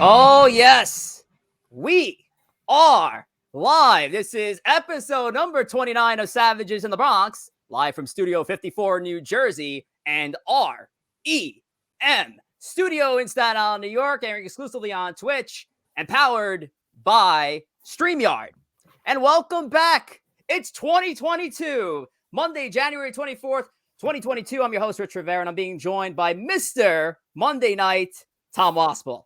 Oh, yes, we are live. This is episode number 29 of Savages in the Bronx, live from Studio 54, New Jersey, and REM Studio in Staten Island, New York, airing exclusively on Twitch and powered by StreamYard. And welcome back. It's 2022, Monday, January 24th, 2022. I'm your host, Rich Rivera, and I'm being joined by Mr. Monday Night, Tom Wospil.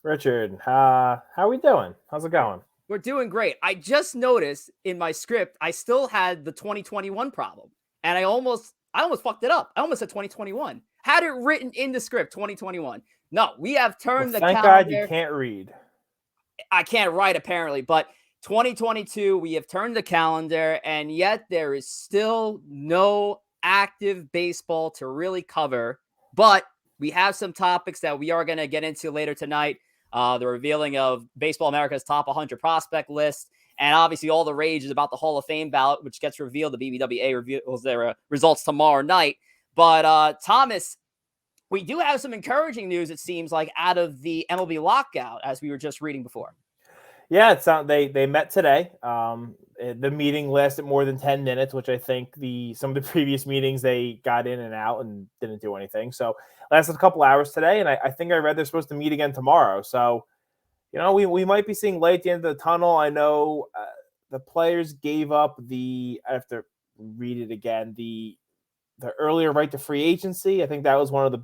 Richard, how we doing? How's it going? We're doing great. I just noticed in my script, I still had the 2021 problem, and I almost fucked it up. I almost said 2021. Had it written in the script, 2021. No, we have turned the calendar. Thank God you can't read. I can't write, apparently, but 2022, we have turned the calendar, and yet there is still no active baseball to really cover. But we have some topics that we are going to get into later tonight. The revealing of Baseball America's top 100 prospect list. And obviously all the rage is about the Hall of Fame ballot, which gets revealed. The BBWAA reveals their results tomorrow night. But Thomas, we do have some encouraging news, it seems like, out of the MLB lockout, as we were just reading before. Yeah, they met today. The meeting lasted more than 10 minutes, which I think some of the previous meetings they got in and out and didn't do anything. So lasted a couple hours today, and I think I read they're supposed to meet again tomorrow. So, we might be seeing light at the end of the tunnel. I know the players gave up I have to read it again, the earlier right to free agency. I think that was one of the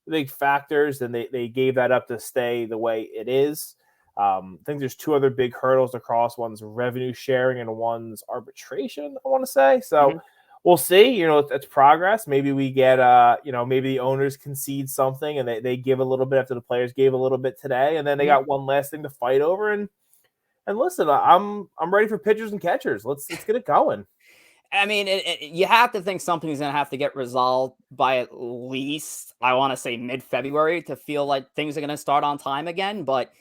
big factors, and they gave that up to stay the way it is. I think there's two other big hurdles to cross. One's revenue sharing and one's arbitration, I want to say. So we'll see. It's progress. Maybe we get, maybe the owners concede something and they give a little bit after the players gave a little bit today. And then they got one last thing to fight over. And listen, I'm ready for pitchers and catchers. Let's get it going. I mean, you have to think something's going to have to get resolved by at least, I want to say, mid-February to feel like things are going to start on time again. But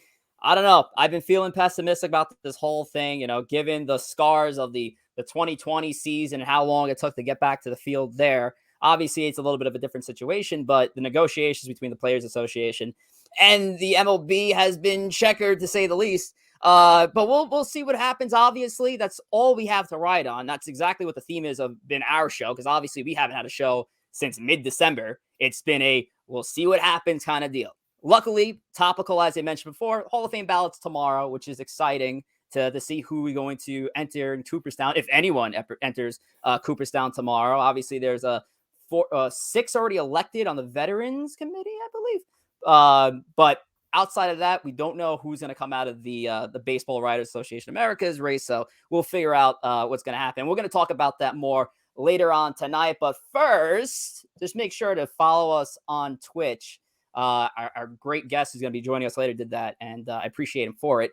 I don't know. I've been feeling pessimistic about this whole thing, given the scars of the 2020 season and how long it took to get back to the field there. Obviously, it's a little bit of a different situation, but the negotiations between the Players Association and the MLB has been checkered, to say the least. But we'll see what happens. Obviously, that's all we have to ride on. That's exactly what the theme is of been our show, because obviously we haven't had a show since mid-December. It's been a we'll see what happens kind of deal. Luckily, topical, as I mentioned before, Hall of Fame ballots tomorrow, which is exciting to see who we're going to enter in Cooperstown, if anyone enters Cooperstown tomorrow. Obviously, there's 6 already elected on the Veterans Committee, I believe. But outside of that, we don't know who's going to come out of the Baseball Writers Association America's race, so we'll figure out what's going to happen. We're going to talk about that more later on tonight, but first, just make sure to follow us on Twitch. Our great guest who's going to be joining us later did that, and I appreciate him for it.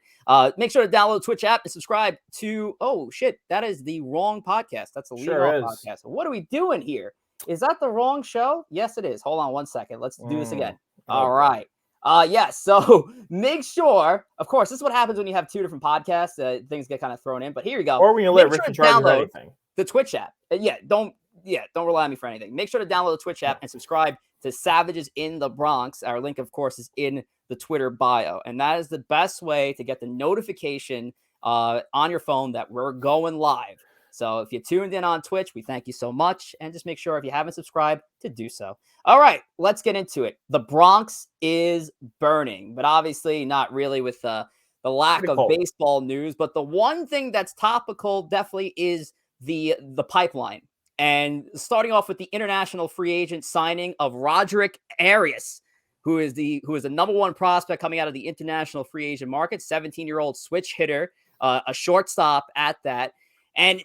Make sure to download the Twitch app and subscribe to, that is the wrong podcast. That's the Lead Off podcast. What are we doing here? Is that the wrong show? Yes, it is. Hold on one second. Let's do this again. All right. Yes. So make sure, of course, this is what happens when you have two different podcasts. Things get kind of thrown in, but here you go. Or when you let Richard download anything. The Twitch app. Don't rely on me for anything. Make sure to download the Twitch app and subscribe to Savages in the Bronx. Our link, of course, is in the Twitter bio. And that is the best way to get the notification on your phone that we're going live. So if you tuned in on Twitch, we thank you so much. And just make sure, if you haven't subscribed, to do so. All right, let's get into it. The Bronx is burning, but obviously not really with the lack of baseball news. But the one thing that's topical definitely is the pipeline. And starting off with the international free agent signing of Roderick Arias, who is the number one prospect coming out of the international free agent market, 17-year-old switch hitter, a shortstop at that. And,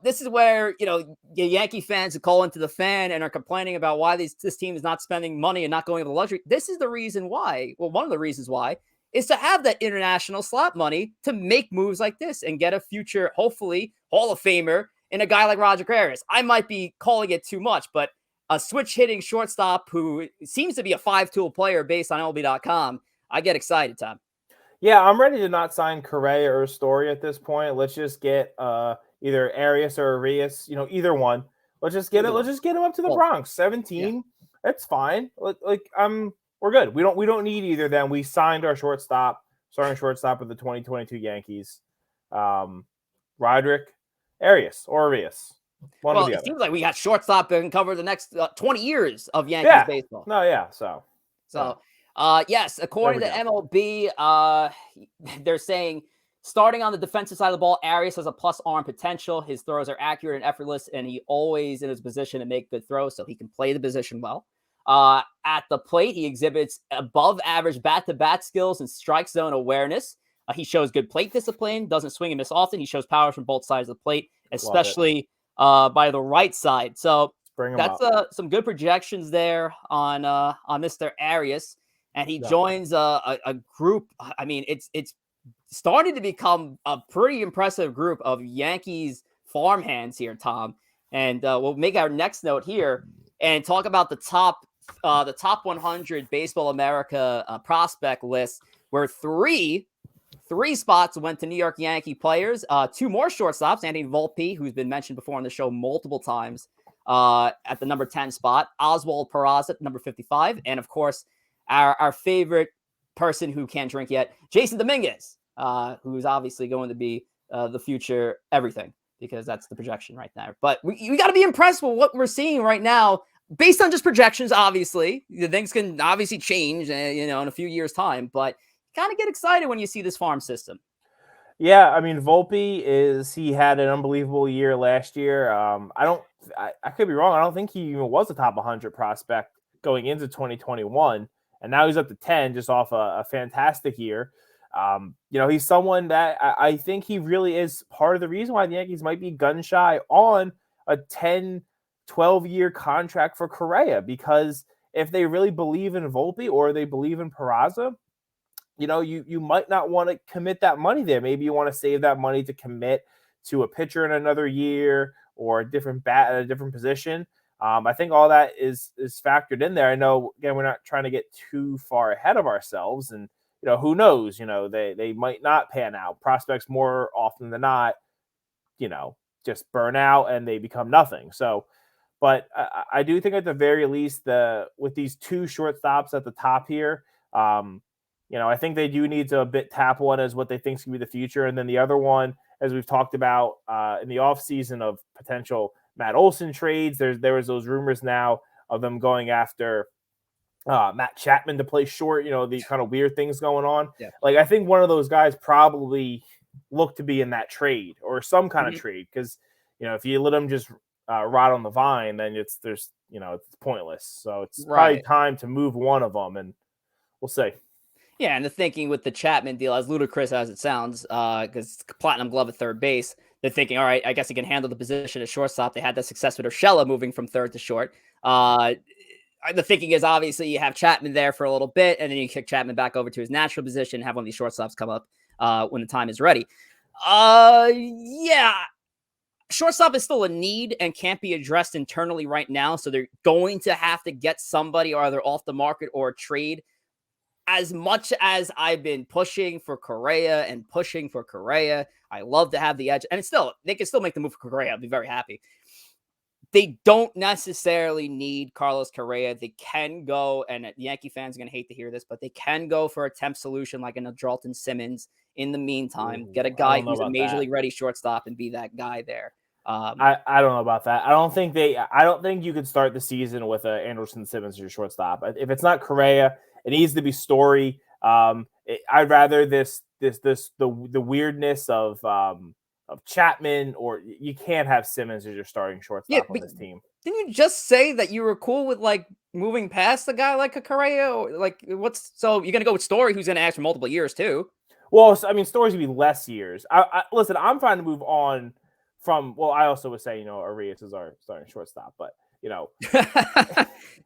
this is where, the Yankee fans call into the fan and are complaining about why this team is not spending money and not going to the luxury. This is the reason why. Well, one of the reasons why is to have that international slot money to make moves like this and get a future, hopefully, Hall of Famer in a guy like Roderick Arias. I might be calling it too much, but a switch-hitting shortstop who seems to be a five-tool player based on MLB.com, I get excited, Tom. Yeah, I'm ready to not sign Correa or Story at this point. Let's just get either Arias or Arias, either one. Let's just get it. Let's just get him up to the Bronx. 17, that's fine. we're good. We don't need either of them. We signed our starting shortstop of the 2022 Yankees. Roderick, Arias, or Arias. One or the It other. seems like we got shortstop that can cover the next 20 years of Yankees baseball. No, yeah. Yes, according to MLB, they're saying starting on the defensive side of the ball, Arias has a plus arm potential. His throws are accurate and effortless, and he always in his position to make good throws, so he can play the position well. At the plate, he exhibits above average bat-to-bat skills and strike zone awareness. He shows good plate discipline, doesn't swing and miss often. He shows power from both sides of the plate, especially by the right side. So that's some good projections there on Mr. Arias. And he joins a group. I mean, it's starting to become a pretty impressive group of Yankees farmhands here, Tom. And we'll make our next note here and talk about the top 100 Baseball America prospect list, where three spots went to New York Yankee players. Two more shortstops, Andy Volpe, who's been mentioned before on the show multiple times, at the number 10 spot, Oswald Peraza at number 55, and of course, our favorite person who can't drink yet, Jason Dominguez, who's obviously going to be the future everything, because that's the projection right now. But we got to be impressed with what we're seeing right now, based on just projections. Obviously, the things can obviously change, in a few years' time, but kind of get excited when you see this farm system. Yeah, I mean, Volpe he had an unbelievable year last year. I could be wrong. I don't think he even was a top 100 prospect going into 2021. And now he's up to 10 just off a fantastic year. He's someone that I think he really is part of the reason why the Yankees might be gun shy on a 10, 12-year contract for Correa, because if they really believe in Volpe or they believe in Peraza, you might not want to commit that money there. Maybe you want to save that money to commit to a pitcher in another year or a different bat at a different position. I think all that is factored in there. I know, again, we're not trying to get too far ahead of ourselves, and who knows? They might not pan out. Prospects more often than not, just burn out and they become nothing. So, but I do think at the very least, with these two shortstops at the top here, I think they do need to tap one as what they think is going to be the future. And then the other one, as we've talked about in the offseason, of potential Matt Olson trades, there was those rumors now of them going after Matt Chapman to play short, the kind of weird things going on. Yeah. Like, I think one of those guys probably look to be in that trade or some kind of trade, because, if you let them just rot on the vine, then it's pointless. So it's probably time to move one of them, and we'll see. Yeah, and the thinking with the Chapman deal, as ludicrous as it sounds, because platinum glove at third base, they're thinking, all right, I guess he can handle the position at shortstop. They had that success with Urshela moving from third to short. The thinking is, obviously, you have Chapman there for a little bit, and then you kick Chapman back over to his natural position and have one of these shortstops come up when the time is ready. Yeah. Shortstop is still a need and can't be addressed internally right now, so they're going to have to get somebody either off the market or a trade. As much as I've been pushing for Correa, I love to have the edge. And they can still make the move for Correa. I'll be very happy. They don't necessarily need Carlos Correa. They can go, and Yankee fans are going to hate to hear this, but they can go for a temp solution like an Adrelton Simmons in the meantime. Get a guy who's a major league ready shortstop and be that guy there. I don't know about that. I don't think you could start the season with Andrelton Simmons as your shortstop. If it's not Correa, it needs to be Story. I'd rather the weirdness of Chapman, or you can't have Simmons as your starting shortstop on this team. Didn't you just say that you were cool with like moving past a guy like a Correa? Or like, so you're gonna go with Story, who's gonna ask for multiple years too? Well, I mean, Story's gonna be less years. Listen, I'm trying to move on from. Well, I also would say Arias is our starting shortstop, but the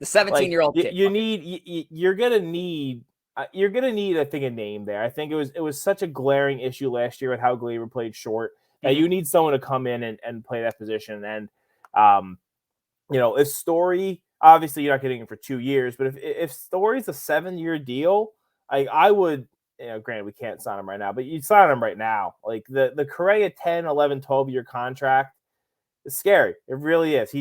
17-year-old kid. You're gonna need, I think, a name there. I think it was such a glaring issue last year with how Gleyber played short that you need someone to come in and play that position. And if Story, obviously you're not getting him for 2 years, but if Story's a 7-year deal, I would, granted we can't sign him right now, but you'd sign him right now. Like the Correa 10, 11, 12-year contract, it's scary. It really is.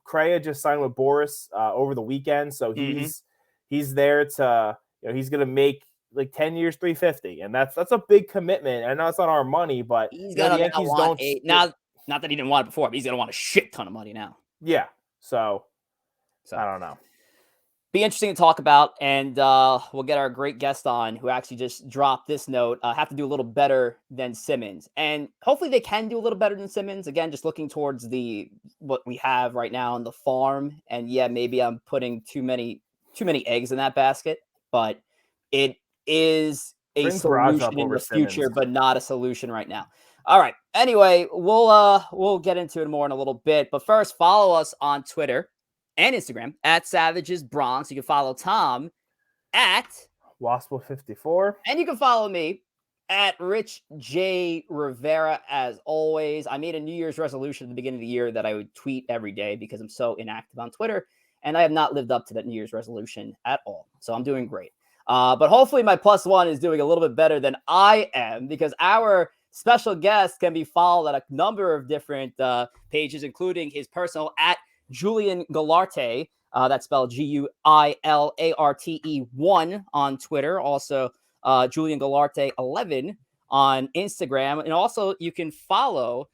Correa just signed with Boris over the weekend, so he's he's there to, he's going to make like 10 years, 350. And that's a big commitment. I know it's not our money, but He's the gonna Yankees want don't. not that he didn't want it before, but he's gonna want a shit ton of money now. Yeah. So I don't know. Be interesting to talk about, and we'll get our great guest on who actually just dropped this note. Have to do a little better than Simmons, and hopefully they can do a little better than Simmons. Again, just looking towards what we have right now on the farm, and yeah, maybe I'm putting too many eggs in that basket, but it is a solution in the future, but not a solution right now. All right. Anyway, we'll get into it more in a little bit, but first, follow us on Twitter and Instagram at Savages Bronx. You can follow Tom at Wospil54. And you can follow me at Rich J. Rivera. As always, I made a New Year's resolution at the beginning of the year that I would tweet every day because I'm so inactive on Twitter. And I have not lived up to that New Year's resolution at all. So I'm doing great. But hopefully my +1 is doing a little bit better than I am, because our special guest can be followed at a number of different pages, including his personal at Julian Guilarte, that's spelled Guilarte1 on Twitter. Also, Julian Guilarte 11 on Instagram. And also, you can follow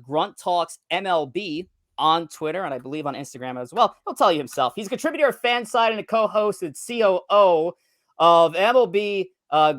Grunt Talks MLB on Twitter, and I believe on Instagram as well. He'll tell you himself. He's a contributor of Fanside and a co-host and COO of MLB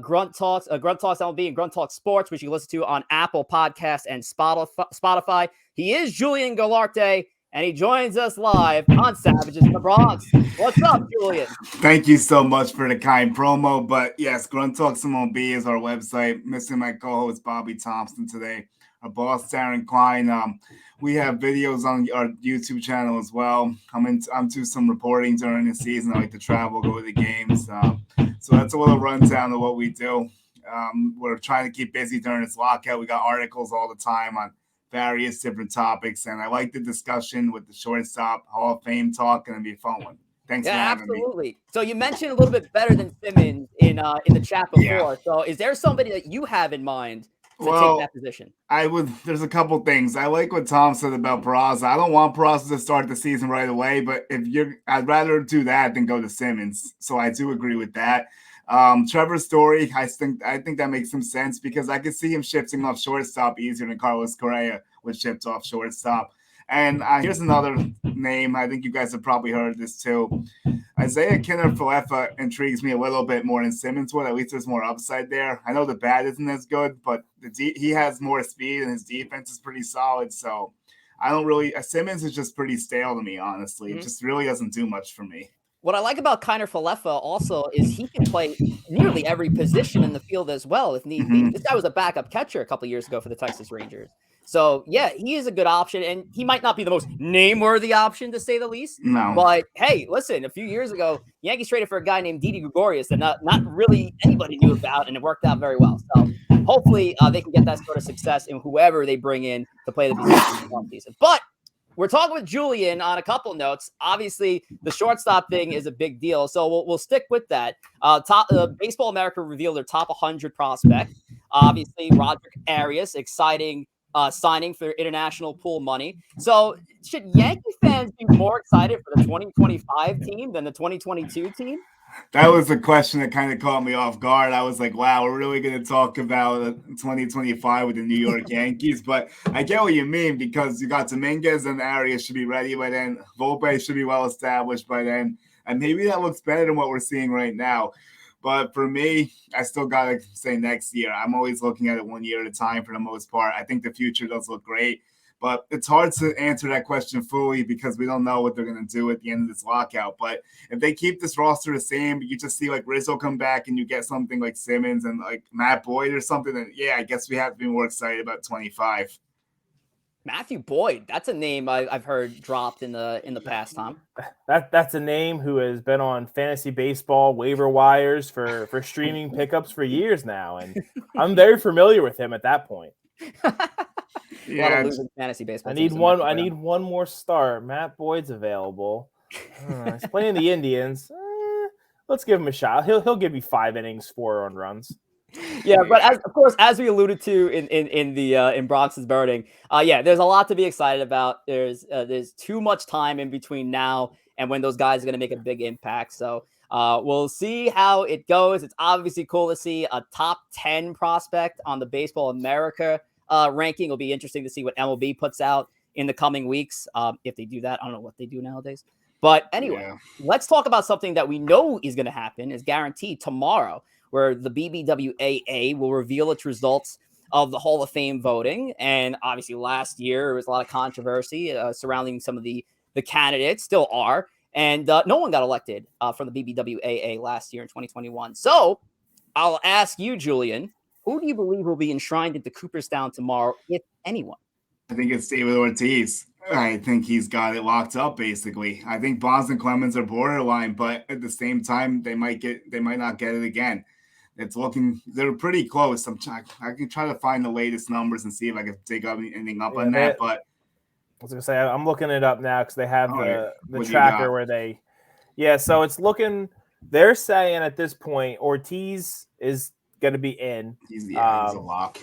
Grunt Talks MLB and Grunt Talks Sports, which you can listen to on Apple Podcasts and Spotify. He is Julian Guilarte, and he joins us live on Savages in the Bronx. What's up, Julian? Thank you so much for the kind promo. But yes, Grunt Talks MLB is our website. Missing my co-host Bobby Thompson today. Our boss Darren Klein. We have videos on our YouTube channel as well. I'm to some reporting during the season. I like to travel, go to the games. So that's a little rundown of what we do. We're trying to keep busy during this lockout. We got articles all the time on various different topics, and I like the discussion with the shortstop Hall of Fame talk, and it'll be a fun one. Thanks for having me. So you mentioned a little bit better than Simmons in the chat before. Yeah. So is there somebody that you have in mind to take that position? There's a couple things. I like what Tom said about Peraza. I don't want Peraza to start the season right away, but I'd rather do that than go to Simmons. So I do agree with that. Trevor Story, I think that makes some sense because I could see him shifting off shortstop easier than Carlos Correa would shift off shortstop. And here's another name. I think you guys have probably heard this too. Isaiah Kiner-Falefa intrigues me a little bit more than Simmons would. At least there's more upside there. I know the bat isn't as good, but he has more speed and his defense is pretty solid. So I don't really – Simmons is just pretty stale to me, honestly. It just really doesn't do much for me. What I like about Kiner-Falefa also is he can play nearly every position in the field as well if need be. This guy was a backup catcher a couple years ago for the Texas Rangers. So, yeah, he is a good option, and he might not be the most name-worthy option, to say the least. No. But, hey, listen, a few years ago, Yankees traded for a guy named Didi Gregorius that not really anybody knew about, and it worked out very well. So, hopefully, they can get that sort of success in whoever they bring in to play the position in one season. But we're talking with Julian on a couple notes. Obviously, the shortstop thing is a big deal, so we'll stick with that. Baseball America revealed their top 100 prospect. Obviously, Roderick Arias, exciting signing for international pool money. So should Yankee fans be more excited for the 2025 team than the 2022 team? That was a question that kind of caught me off guard. I was like, wow, we're really going to talk about 2025 with the New York Yankees. But I get what you mean, because you got Dominguez and Arias should be ready by then. Volpe should be well established by then. And maybe that looks better than what we're seeing right now. But for me, I still got to say next year. I'm always looking at it 1 year at a time for the most part. I think the future does look great. But it's hard to answer that question fully because we don't know what they're going to do at the end of this lockout. But if they keep this roster the same, you just see like Rizzo come back and you get something like Simmons and like Matt Boyd or something, then yeah, I guess we have to be more excited about 25. Matthew Boyd, that's a name I've heard dropped in the past, Tom. That's a name who has been on fantasy baseball waiver wires for streaming pickups for years now, and I'm very familiar with him at that point. Yeah, fantasy baseball. I need one more start. Matt Boyd's available. He's playing the Indians. Let's give him a shot. He'll give you 5 innings, 4 earned runs. Yeah, but of course, as we alluded to in Bronx's Burning, there's a lot to be excited about. There's too much time in between now and when those guys are going to make a big impact. So We'll see how it goes. It's obviously cool to see a top 10 prospect on the Baseball America ranking. It'll be interesting to see what MLB puts out in the coming weeks. If they do that, I don't know what they do nowadays. But anyway, let's talk about something that we know is going to happen, is guaranteed tomorrow, where the BBWAA will reveal its results of the Hall of Fame voting. And obviously last year, there was a lot of controversy surrounding some of the candidates, still are. And no one got elected from the BBWAA last year in 2021. So I'll ask you, Julian, who do you believe will be enshrined into Cooperstown tomorrow, if anyone? I think it's David Ortiz. I think he's got it locked up, basically. I think Bonds and Clemens are borderline, but at the same time, they might not get it again. They're pretty close. I can try to find the latest numbers and see if I can dig up anything up on that. But I was going to say, I'm looking it up now because they have the tracker where they, so it's looking, they're saying at this point, Ortiz is going to be in. He's a lock.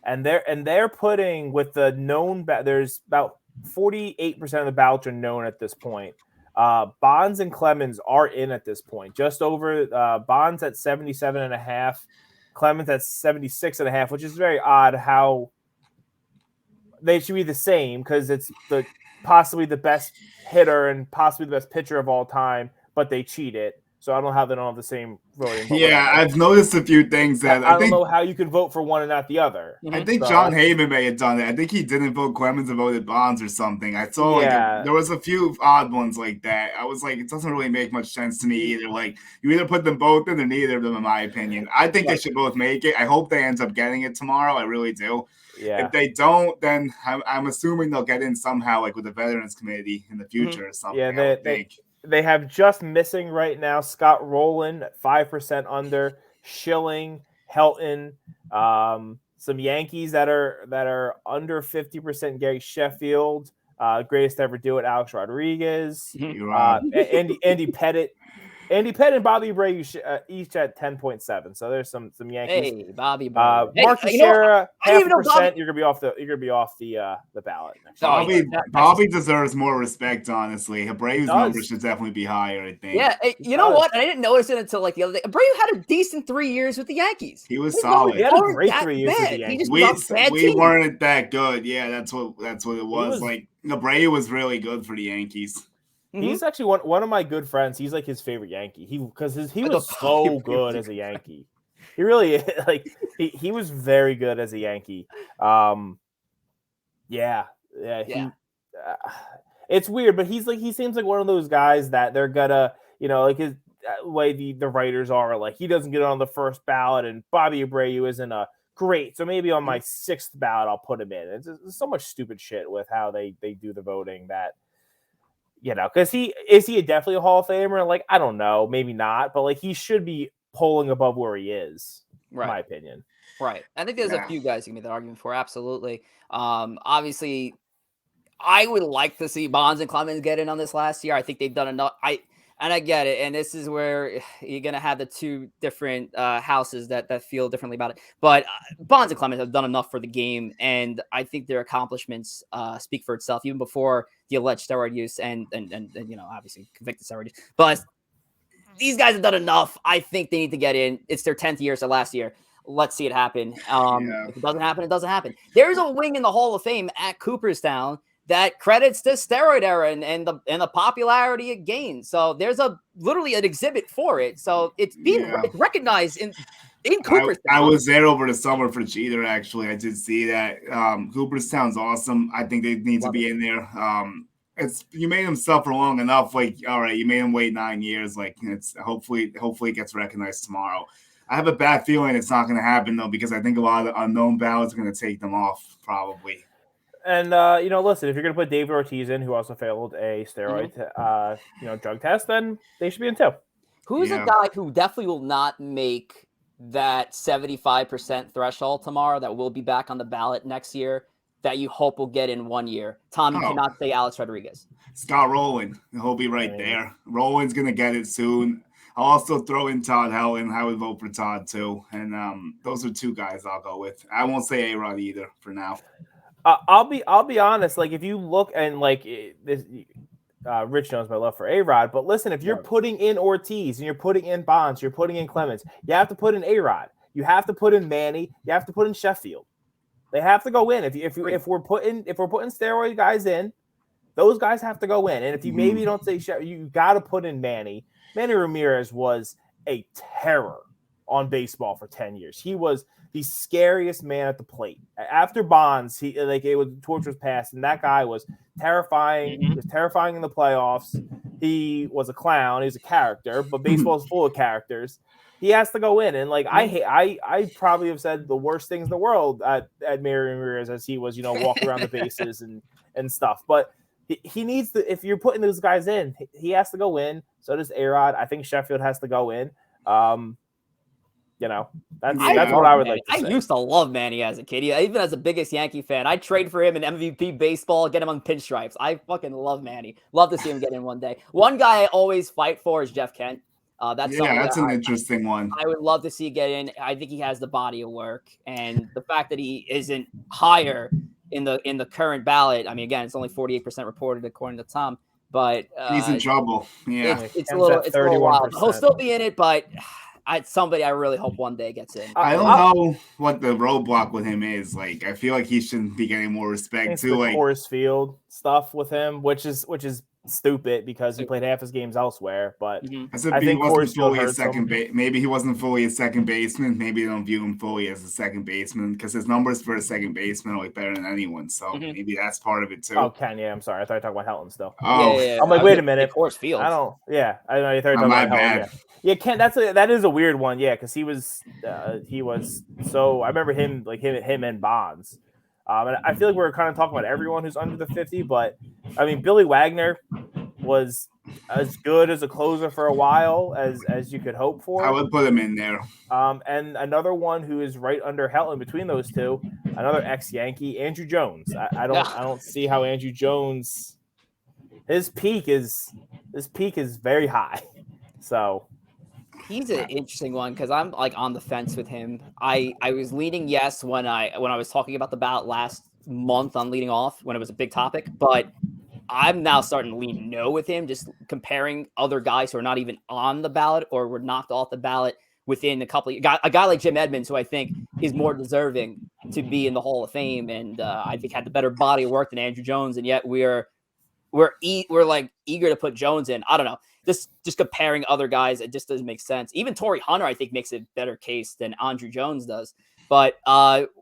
And they're putting with the known, there's about 48% of the ballots are known at this point. Bonds and Clemens are in at this point, just over Bonds at 77.5, Clemens at 76.5, which is very odd how they should be the same because it's possibly the best hitter and possibly the best pitcher of all time, but they cheated. So I don't know how they don't have the same voting. Yeah, I've noticed a few things that I don't know how you can vote for one and not the other. I think John Heyman may have done it. I think he didn't vote Clemens and voted Bonds or something. I saw there was a few odd ones like that. I was like, it doesn't really make much sense to me either. Like, you either put them both in or neither of them, in my opinion. I think they should both make it. I hope they end up getting it tomorrow. I really do. Yeah. If they don't, then I'm assuming they'll get in somehow, like with the Veterans Committee in the future or something. Yeah, they have just missing right now Scott Rowland at 5% under, Schilling, Helton, some Yankees that are under 50%, Gary Sheffield, greatest to ever do it, Alex Rodriguez, Andy Pettit. Andy Pettit and Bobby Bray each at 10.7. So there's some Yankees. Hey, Bobby. Mark Teixeira, 0.5%. You're gonna be off the ballot. Bobby deserves more respect, honestly. Abreu's numbers should definitely be higher, I think. Yeah, you know what? I didn't notice it until like the other day. Abreu had a decent 3 years with the Yankees. He was solid. He had a great 3 years with the Yankees. We weren't that good. Yeah, that's what it was. Like Abreu was really good for the Yankees. He's actually one of my good friends. He's like his favorite Yankee. He was so good as a Yankee. He really he was very good as a Yankee. It's weird, but he seems like one of those guys that they're gonna, like his way the writers are like he doesn't get on the first ballot, and Bobby Abreu isn't a great. So maybe on my 6th ballot I'll put him in. It's so much stupid shit with how they do the voting that. Because is he definitely a Hall of Famer? Like, I don't know, maybe not, but like he should be polling above where he is, in my opinion. Right. I think there's a few guys who can make that argument for. Absolutely. Obviously, I would like to see Bonds and Clemens get in on this last year. I think they've done enough. I get it. And this is where you're going to have the two different houses that feel differently about it. But Bonds and Clemens have done enough for the game. And I think their accomplishments speak for itself, even before the alleged steroid use and obviously convicted steroid use. But these guys have done enough. I think they need to get in. It's their 10th year, so last year. Let's see it happen. If it doesn't happen, it doesn't happen. There's a wing in the Hall of Fame at Cooperstown that credits the steroid era and the popularity it gained. So there's literally an exhibit for it. So it's being recognized in Cooperstown. I was there over the summer for Jeter, actually. I did see that. Cooperstown's awesome. I think they need to be in there. You made him suffer long enough. Like, all right, you made him wait 9 years. Like, it's hopefully it gets recognized tomorrow. I have a bad feeling it's not going to happen, though, because I think a lot of the unknown ballots are going to take them off, probably. And, listen, if you're going to put David Ortiz in, who also failed a steroid, drug test, then they should be in too. Who's a guy who definitely will not make that 75% threshold tomorrow that will be back on the ballot next year that you hope will get in 1 year? Tom, you cannot say Alex Rodriguez. Scott Rowland. He'll be right there. Rowland's going to get it soon. I'll also throw in Todd Helton. I would vote for Todd, too. And those are two guys I'll go with. I won't say A-Rod either for now. I'll be honest. Like, if you look and like this, Rich knows my love for A-Rod. But listen, if you're putting in Ortiz and you're putting in Bonds, you're putting in Clemens, you have to put in A-Rod. You have to put in Manny. You have to put in Sheffield. They have to go in. If we're putting steroid guys in, those guys have to go in. And if you maybe don't say Sheffield, you got to put in Manny. Manny Ramirez was a terror on baseball for 10 years. He was the scariest man at the plate. After Bonds, the torch was passed, and that guy was terrifying. He was terrifying in the playoffs. He was a clown. He was a character, but baseball is full of characters. He has to go in, and I probably have said the worst things in the world at Manny Ramirez as he was, walking around the bases and stuff. But he needs to. If you're putting those guys in, he has to go in. So does A-Rod. I think Sheffield has to go in. That's what I would like to say. I used to love Manny as a kid. Even as the biggest Yankee fan, I'd trade for him in MVP baseball, get him on pinstripes. I fucking love Manny. Love to see him get in one day. One guy I always fight for is Jeff Kent. That's an interesting one. I would love to see get in. I think he has the body of work, and the fact that he isn't higher in the current ballot. I mean, again, it's only 48% reported according to Tom, but he's in trouble. Yeah, it's a little wild. He'll still be in it, but somebody I really hope one day gets in. I don't know what the roadblock with him is. Like, I feel like he shouldn't be getting more respect too. Like Coors Field stuff with him, which is stupid because he played half his games elsewhere. But I think he wasn't fully a second maybe he wasn't fully a second baseman. Maybe they don't view him fully as a second baseman because his numbers for a second baseman are like better than anyone. So maybe that's part of it too. Oh, Ken, yeah, I'm sorry. I thought you were talking about Helton still. Oh, yeah. I'm like, wait a minute. Coors Field. I know you thought you were talking about Helton. Yeah, Ken, that is a weird one. Yeah, because he was so. I remember him and Bonds. And I feel like we're kind of talking about everyone who's under the 50, but I mean, Billy Wagner was as good as a closer for a while as you could hope for. I would put him in there. And another one who is right under Helton between those two, another ex-Yankee, Andrew Jones. I don't see how Andrew Jones, his peak is very high. So he's an interesting one because I'm like on the fence with him. I was leaning yes when I was talking about the ballot last month on leading off when it was a big topic, but I'm now starting to lean no with him, just comparing other guys who are not even on the ballot or were knocked off the ballot within a couple of a guy like Jim Edmonds, who I think is more deserving to be in the Hall of Fame, and I think had the better body of work than Andrew Jones, and yet we're like eager to put Jones in. I don't know. Just comparing other guys, it just doesn't make sense. Even Torrey Hunter, I think, makes a better case than Andrew Jones does. But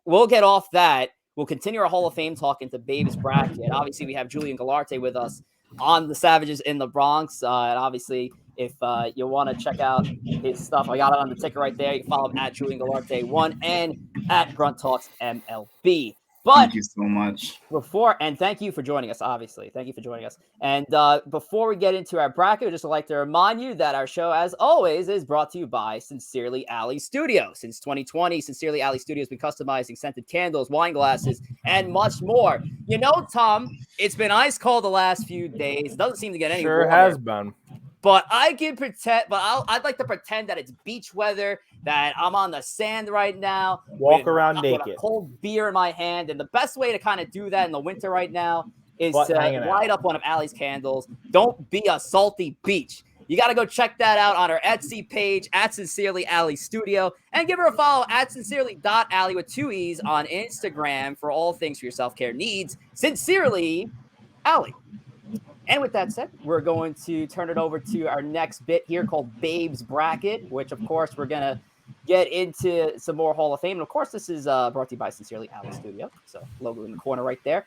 we'll get off that. We'll continue our Hall of Fame talk into Babe's bracket. Obviously, we have Julian Guilarte with us on the Savages in the Bronx. And obviously, if you want to check out his stuff, I got it on the ticker right there. You can follow him at Julian Guilarte1 and at Grunt Talks MLB. But thank you so much. And thank you for joining us, obviously. Thank you for joining us. And before we get into our bracket, I'd just like to remind you that our show, as always, is brought to you by Sincerely Allie Studio. Since 2020, Sincerely Allie Studio has been customizing scented candles, wine glasses, and much more. You know, Tom, it's been ice cold the last few days. It doesn't seem to get any warmer. Sure has been. But I'd like to pretend that it's beach weather, that I'm on the sand right now. Walk around naked. With a cold beer in my hand. And the best way to kind of do that in the winter right now is to light up one of Allie's candles. Don't be a salty beach. You got to go check that out on our Etsy page at Sincerely Allie Studio, and give her a follow at sincerely.allie with 2 E's on Instagram for all things for your self-care needs. Sincerely Allie. And with that said, we're going to turn it over to our next bit here called Babe's Bracket, which, of course, we're going to get into some more Hall of Fame. And, of course, this is brought to you by Sincerely Allie Studio. So, logo in the corner right there.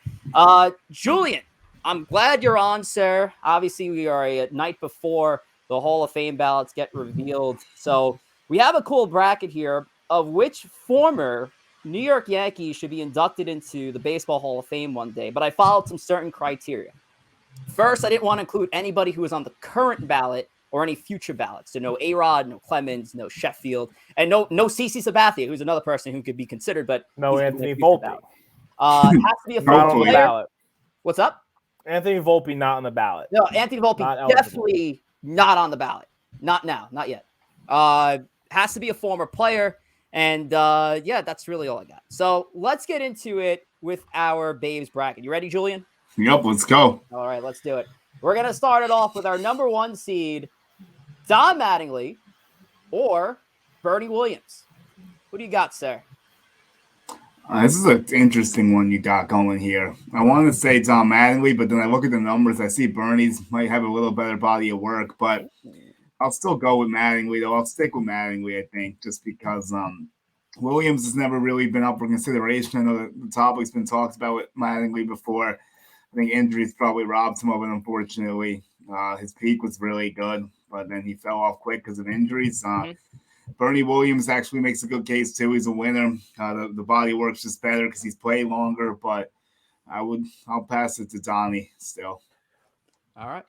Julian, I'm glad you're on, sir. Obviously, we are a night before the Hall of Fame ballots get revealed. So, we have a cool bracket here of which former New York Yankees should be inducted into the Baseball Hall of Fame one day. But I followed some certain criteria. First, I didn't want to include anybody who was on the current ballot or any future ballots. So no A-Rod, no Clemens, no Sheffield, and no CC Sabathia, who's another person who could be considered, but no Anthony Volpe. Has to be a not on the ballot. What's up? Anthony Volpe not on the ballot. No, Anthony Volpe definitely not on the ballot. Not now, not yet. Has to be a former player, and yeah, that's really all I got. So let's get into it with our Babes bracket. You ready, Julian? Yep, let's go. All right, let's do it. We're going to start it off with our number 1 seed, Don Mattingly or Bernie Williams. Who do you got, sir? This is an interesting one you got going here. I want to say Tom Mattingly, but then I look at the numbers. I see Bernie's might have a little better body of work, but I'll still go with Mattingly, though. I'll stick with Mattingly, I think, just because Williams has never really been up for consideration. I know the topic's been talked about with Mattingly before. I think injuries probably robbed him of it, unfortunately. His peak was really good, but then he fell off quick because of injuries. Bernie Williams actually makes a good case, too. He's a winner. The body works just better because he's played longer, but I'll pass it to Donnie still. All right.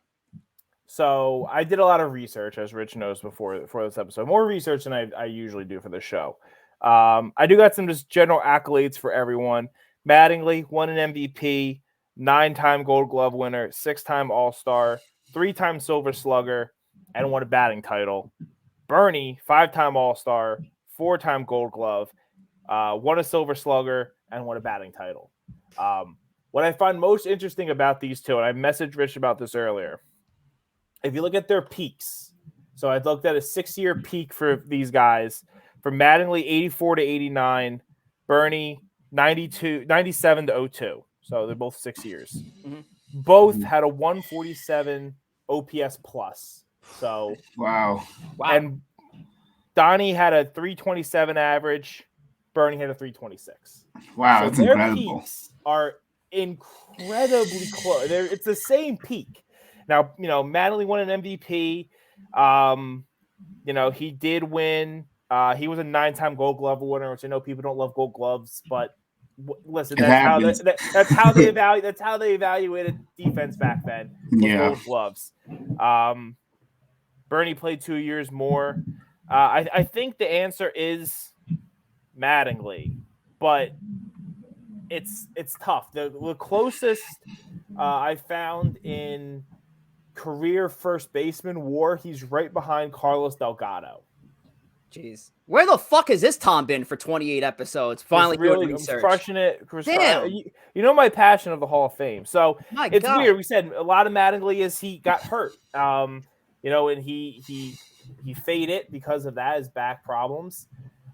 So I did a lot of research, as Rich knows, before this episode. More research than I usually do for the show. I do got some just general accolades for everyone. Mattingly won an MVP, 9-time Gold Glove winner, 6-time All-Star, 3-time Silver Slugger, and won a batting title. Bernie, 5-time All-Star, 4-time Gold Glove, won a Silver Slugger, and won a batting title. What I find most interesting about these two, and I messaged Rich about this earlier, if you look at their peaks, so I looked at a 6-year peak for these guys. For Mattingly, 84 to 89, Bernie, 97 to 02. So they're both 6 years. Mm-hmm. Both had a 147 OPS plus. So wow. And Donnie had a 327 average. Bernie had a 326. Wow, so that's their incredible. Peaks are incredibly close. It's the same peak. Now, Mattingly won an MVP. He did win. He was a 9-time Gold Glove winner, which I know people don't love Gold Gloves, but listen, that's how they evaluated defense back then. Gold Gloves. Bernie played 2 years more. I think the answer is Mattingly, but it's tough. The closest I found in career first baseman WAR, he's right behind Carlos Delgado. Jeez, where the fuck has this Tom been for 28 episodes? Finally doing research. I'm crushing it. Damn. You know my passion of the Hall of Fame. So it's God. weird. We said a lot of Mattingly is he got hurt. And he faded because of that, his back problems.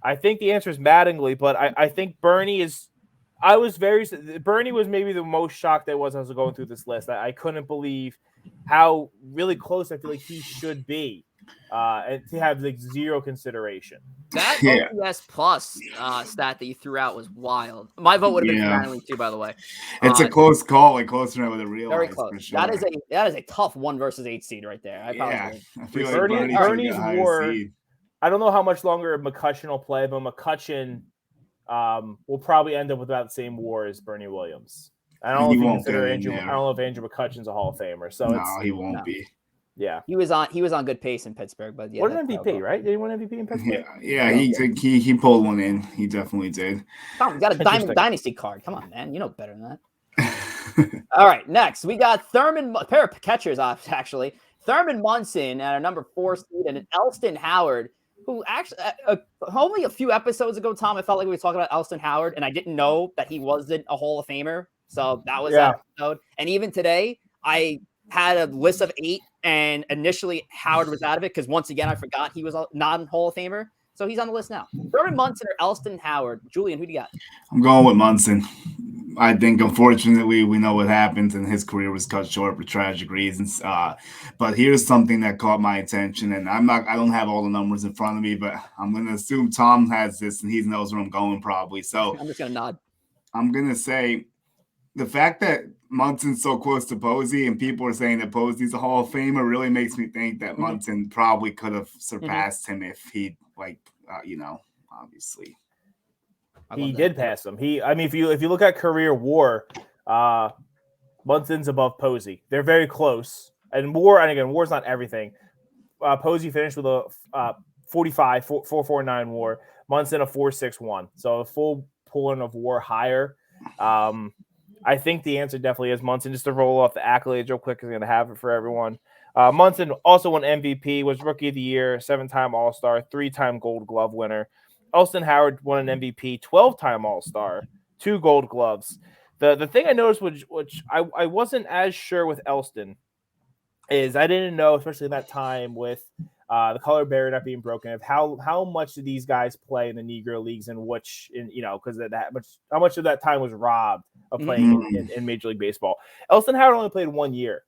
I think the answer is Mattingly, but I think Bernie is. Bernie was maybe the most shocked I was as I was going through this list. I couldn't believe how really close I feel like he should be, and to have like zero consideration. That OPS plus stat that you threw out was wild. My vote would have been Mattingly too, by the way. It's a close call, like closer than I would have realized. Very close. For sure. That is a tough 1 versus 8 seed right there. I feel like Bernie's WAR. I don't know how much longer McCutchen will play, but McCutchen will probably end up with about the same WAR as Bernie Williams. I don't know if Andrew McCutchen's a Hall of Famer. So he won't be. Yeah, he was on good pace in Pittsburgh, but what an MVP, right? Did he win MVP in Pittsburgh? Yeah, he pulled one in. He definitely did. Tom, you got a Diamond Dynasty card. Come on, man, you know better than that. All right, next we got a pair of catchers, actually. Thurman Munson at our number 4 seed, and Elston Howard, who actually only a few episodes ago, Tom, I felt like we were talking about Elston Howard, and I didn't know that he wasn't a Hall of Famer. So that was that episode. And even today, I had a list of 8, and initially Howard was out of it because once again, I forgot he was not a Hall of Famer. So he's on the list now. Thurman Munson or Elston Howard. Julian, who do you got? I'm going with Munson. I think, unfortunately, we know what happened, and his career was cut short for tragic reasons. But here's something that caught my attention, and I don't have all the numbers in front of me, but I'm going to assume Tom has this, and he knows where I'm going probably. So I'm just going to nod. I'm going to say the fact that Munson's so close to Posey, and people are saying that Posey's a Hall of Famer, really makes me think that Munson probably could have surpassed him if he, obviously. He did pass him. If you look at career WAR, Munson's above Posey. They're very close. And WAR's not everything. Posey finished with a 449 WAR. Munson a 461. So a full pulling of WAR higher. I think the answer definitely is Munson. Just to roll off the accolades real quick, is going to have it for everyone. Munson also won MVP, was Rookie of the Year, 7-time All-Star, 3-time Gold Glove winner. Elston Howard won an MVP, 12-time All-Star, 2 Gold Gloves. The thing I noticed, which I wasn't as sure with Elston, is I didn't know, especially that time with the color barrier not being broken, of how much did these guys play in the Negro leagues and because how much of that time was robbed of playing in Major League Baseball. Elston Howard only played 1 year.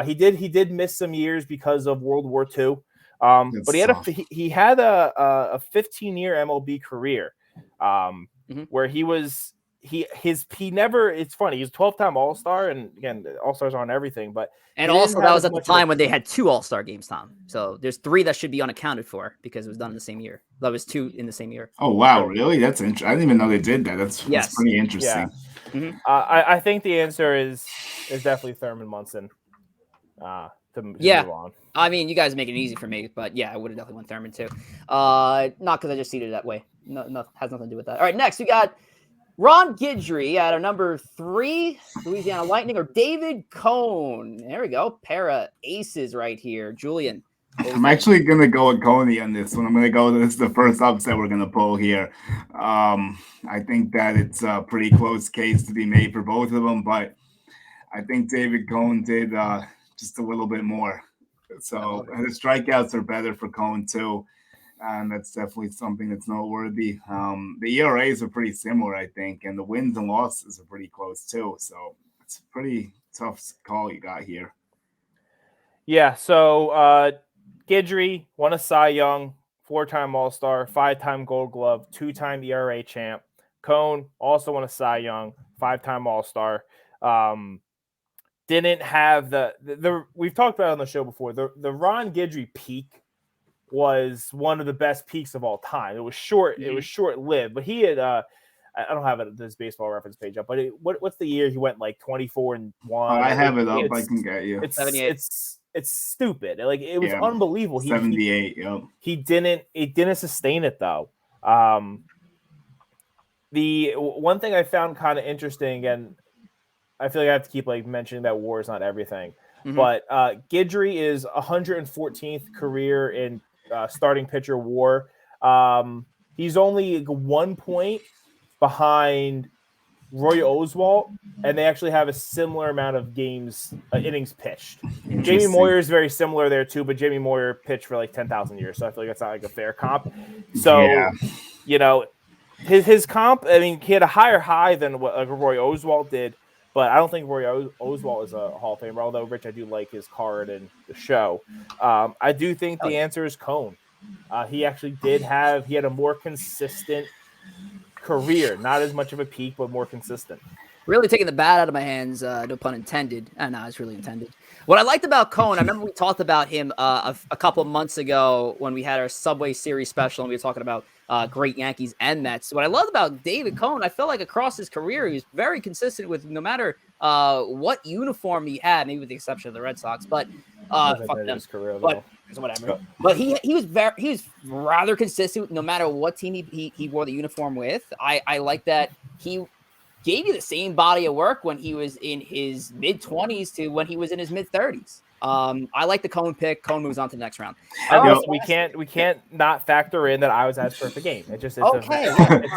He did miss some years because of World War II. But he had a 15-year MLB career where he was he never. It's funny. He's a 12-time All-Star, and again, All-Stars aren't everything, but also that was at the time when they had 2 All-Star games, Tom. So there's 3 that should be unaccounted for because it was done in the same year. That was 2 in the same year. Oh wow, really? That's interesting. I didn't even know they did that. That's pretty interesting. Yeah. I think the answer is definitely Thurman Munson. To move on. I mean, you guys are making it easy for me, but yeah, I would have definitely went Thurman too. Not because I just seated it that way. No, has nothing to do with that. All right, next we got Ron Guidry at our number 3, Louisiana Lightning, or David Cone. There we go. Pair of aces right here. Julian. I'm actually going to go with Coney on this one. I'm going to go. This is the first upset we're going to pull here. I think that it's a pretty close case to be made for both of them, but I think David Cone did just a little bit more. So the strikeouts are better for Cone too. And that's definitely something that's noteworthy. The ERAs are pretty similar, I think, and the wins and losses are pretty close too. So it's a pretty tough call you got here. Yeah, so Guidry won a Cy Young, 4-time All-Star, 5-time Gold Glove, 2-time ERA champ. Cone also won a Cy Young, 5-time All-Star. Didn't have the we've talked about it on the show before. The Ron Guidry peak was one of the best peaks of all time. It was short. It was short-lived, but he had I don't have this Baseball Reference page up, but what's the year he went like 24-1? I have it up. I can get you. It's 78. It's stupid. Like it was unbelievable. 78. He didn't sustain it though. The one thing I found kind of interesting, and I feel like I have to keep mentioning that WAR is not everything, but Guidry is 114th career in starting pitcher WAR. He's only 1 point behind Roy Oswalt, and they actually have a similar amount of innings pitched. Jamie Moyer is very similar there too, but Jamie Moyer pitched for 10,000 years, so I feel like that's not a fair comp. So, his comp, I mean, he had a higher high than what Roy Oswalt did, but I don't think Roy Oswalt is a Hall of Famer, although, Rich, I do like his card and the show. I do think the answer is Cone. He actually he had a more consistent career, not as much of a peak, but more consistent. Really taking the bat out of my hands, no pun intended. No, it's really intended. What I liked about Cone, I remember we talked about him a couple of months ago when we had our Subway Series special, and we were talking about great Yankees and Mets. What I loved about David Cone, I felt like across his career, he was very consistent with no matter what uniform he had, maybe with the exception of the Red Sox, but his career, whatever. But he was rather consistent no matter what team he wore the uniform with. I like that he gave you the same body of work when he was in his mid-20s to when he was in his mid-30s. I like the Cone pick. Cone moves on to the next round. We can't not factor in that I was at perfect game. It's okay.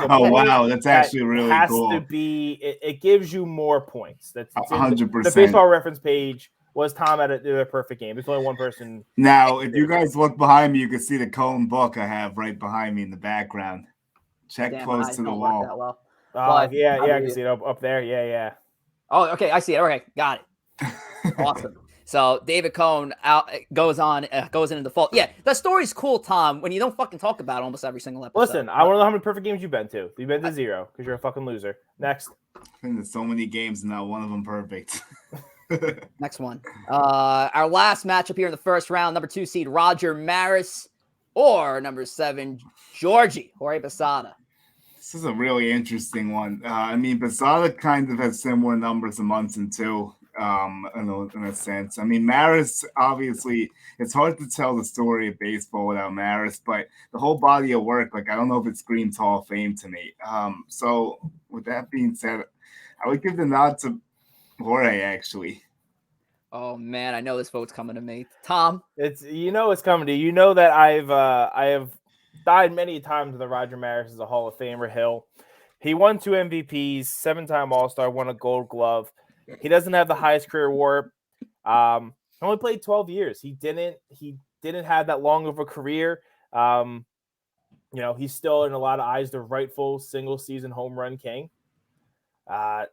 Wow, that's actually really cool. Has to be. It gives you more points. That's 100%. The Baseball Reference page was Tom at a perfect game. There's only one person. Now, if you guys look behind me, you can see the Cone book I have right behind me in the background. Check close to the wall. Yeah, I can see it up there. Yeah. Oh, okay, I see it. Okay, got it. Awesome. So David Cone goes into the fall. Yeah, that story's cool, Tom, when you don't fucking talk about it almost every single episode. Listen, I want to know how many perfect games you've been to. You've been to 0 because you're a fucking loser. Next. I've been to so many games and not one of them perfect. Next one. Our last matchup here in the first round, number 2 seed Roger Maris or number 7 Jorge Posada. This is a really interesting one. I mean, Posada kind of has similar numbers to Munson too, in a sense. I mean, Maris, obviously, it's hard to tell the story of baseball without Maris, but the whole body of work, I don't know if it screams Hall of Fame to me. So with that being said, I would give the nod to Jorge, actually. Oh man, I know this vote's coming to me. Tom? It's coming to you. You know that I have died many times with the Roger Maris as a Hall of Famer hill. He won 2 MVPs, 7-time All-Star, won a Gold Glove. He doesn't have the highest career WAR. only played 12 years. He didn't have that long of a career. He's still in a lot of eyes the rightful single season home run king. I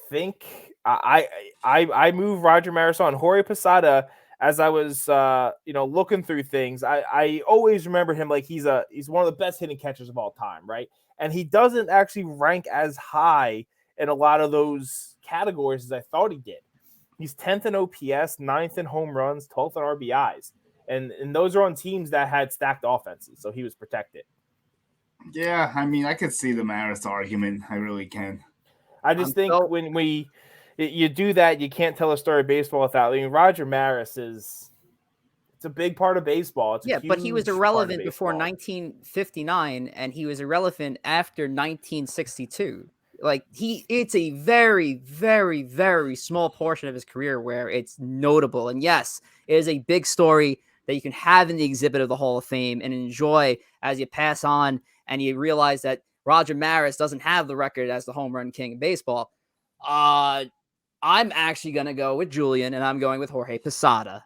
think I moved Roger Maris on. Jorge Posada, as I was looking through things, I always remember him like he's one of the best hitting catchers of all time, right? And he doesn't actually rank as high in a lot of those categories as I thought he did. He's 10th in OPS, 9th in home runs, 12th in RBIs. And those are on teams that had stacked offenses, so he was protected. Yeah, I mean, I could see the Maris argument. I really can. I just think when you do that, you can't tell a story of baseball without. I mean, Roger Maris it's a big part of baseball. But he was irrelevant before 1959, and he was irrelevant after 1962. Like it's a very, very, very small portion of his career where it's notable. And yes, it is a big story that you can have in the exhibit of the Hall of Fame and enjoy as you pass on and you realize that Roger Maris doesn't have the record as the home run king of baseball. I'm actually going to go with Julian, and I'm going with Jorge Posada